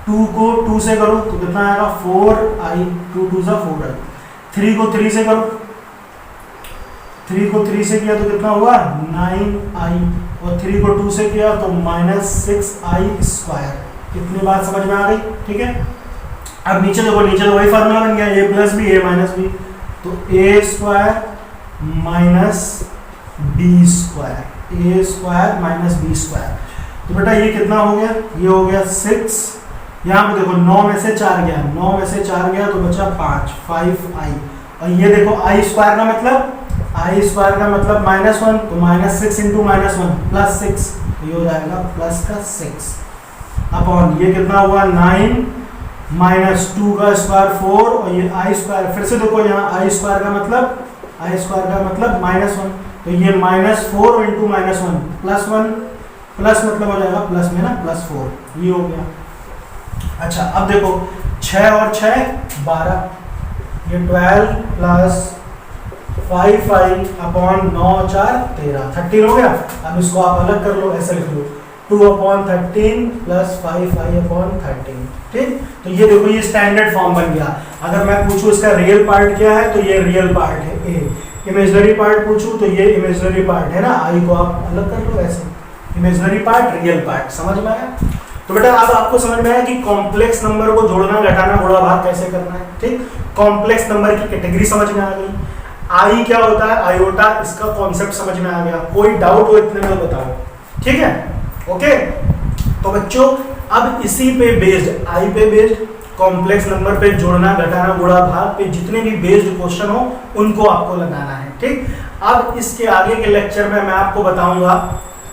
2 को 2 से करो तो कितना आएगा? 4i, 2 × 2 = 4i। 3 को 3 से करो, 3 को 3 से किया तो कितना हुआ? 9i, और 3 को 2 से किया तो -6i²। कितनी बात समझ में आ गई? ठीक है, अब नीचे देखो, नीचे तो वही फार्मूला बन गया, a + b a - b, तो a² - b², a² - b²। तो बेटा ये कितना हो गया? ये हो गया 6। यहाँ पे देखो 9 में से 4 गया, 9 में से 4 गया तो बचा 5i। और ये देखो i² का मतलब, i² का मतलब -1, तो -6 × -1 +6, ये हो जाएगा +6 अपॉन ये कितना हुआ? 9 - 2 का स्क्वायर 4 और ये i²। फिर से देखो यहाँ i² का मतलब -1, तो ये -4 × -1 +1, प्लस मतलब हो जाएगा प्लस में ना +4, ये हो गया। अच्छा अब देखो 6 और 6 12, ये 12 + 5i अपॉन 9 × 4 13, 13 हो गया। अब इसको आप अलग कर लो, ऐसे लिख लो 2/13 + 5i/13। ठीक, तो ये देखो ये स्टैंडर्ड फॉर्म बन गया। अगर मैं पूछूं इसका रियल पार्ट क्या है तो ये रियल पार्ट है a, इमेजिनरी पार्ट पूछूं तो ये इमेजिनरी पार्ट है ना, i को आप अलग कर लो ऐसे, इमेजिनरी पार्ट रियल पार्ट। समझ में आया? तो बेटा अब आपको समझ में आया कि कॉम्प्लेक्स नंबर को जोड़ना, घटाना, गुणा, भाग कैसे करना है। ठीक, कॉम्प्लेक्स नंबर की कैटेगरी समझ में आ गई। आई क्या होता है? आयोटा, इसका कॉन्सेप्ट समझ में आ गया। कोई डाउट हो इतने में बताओ, ठीक है? ओके, तो बच्चों अब इसी पे बेस्ड, आई पे बेस्ड, कॉम्प्लेक्स नंबर पे जोड़ना, घटाना, गुणा, भाग पे जितने भी बेस्ड क्वेश्चन हो उनको आपको लगाना है। ठीक, अब इसके आगे के लेक्चर में मैं आपको बताऊंगा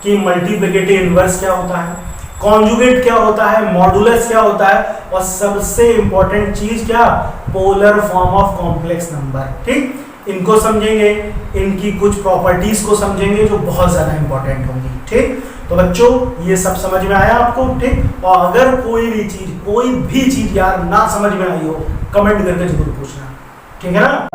कि मल्टीप्लिकेटिव इनवर्स क्या होता है, कॉन्जुगेट क्या होता है, मॉडुलस क्या होता है, और सबसे इंपॉर्टेंट चीज क्या? Polar form of complex number. ठीक, इनको समझेंगे, इनकी कुछ प्रॉपर्टीज को समझेंगे जो बहुत ज्यादा इंपॉर्टेंट होंगी। ठीक, तो बच्चों ये सब समझ में आया आपको? ठीक, और अगर कोई भी चीज यार ना समझ में आई हो, कमेंट करके जरूर पूछना, ठीक है ना?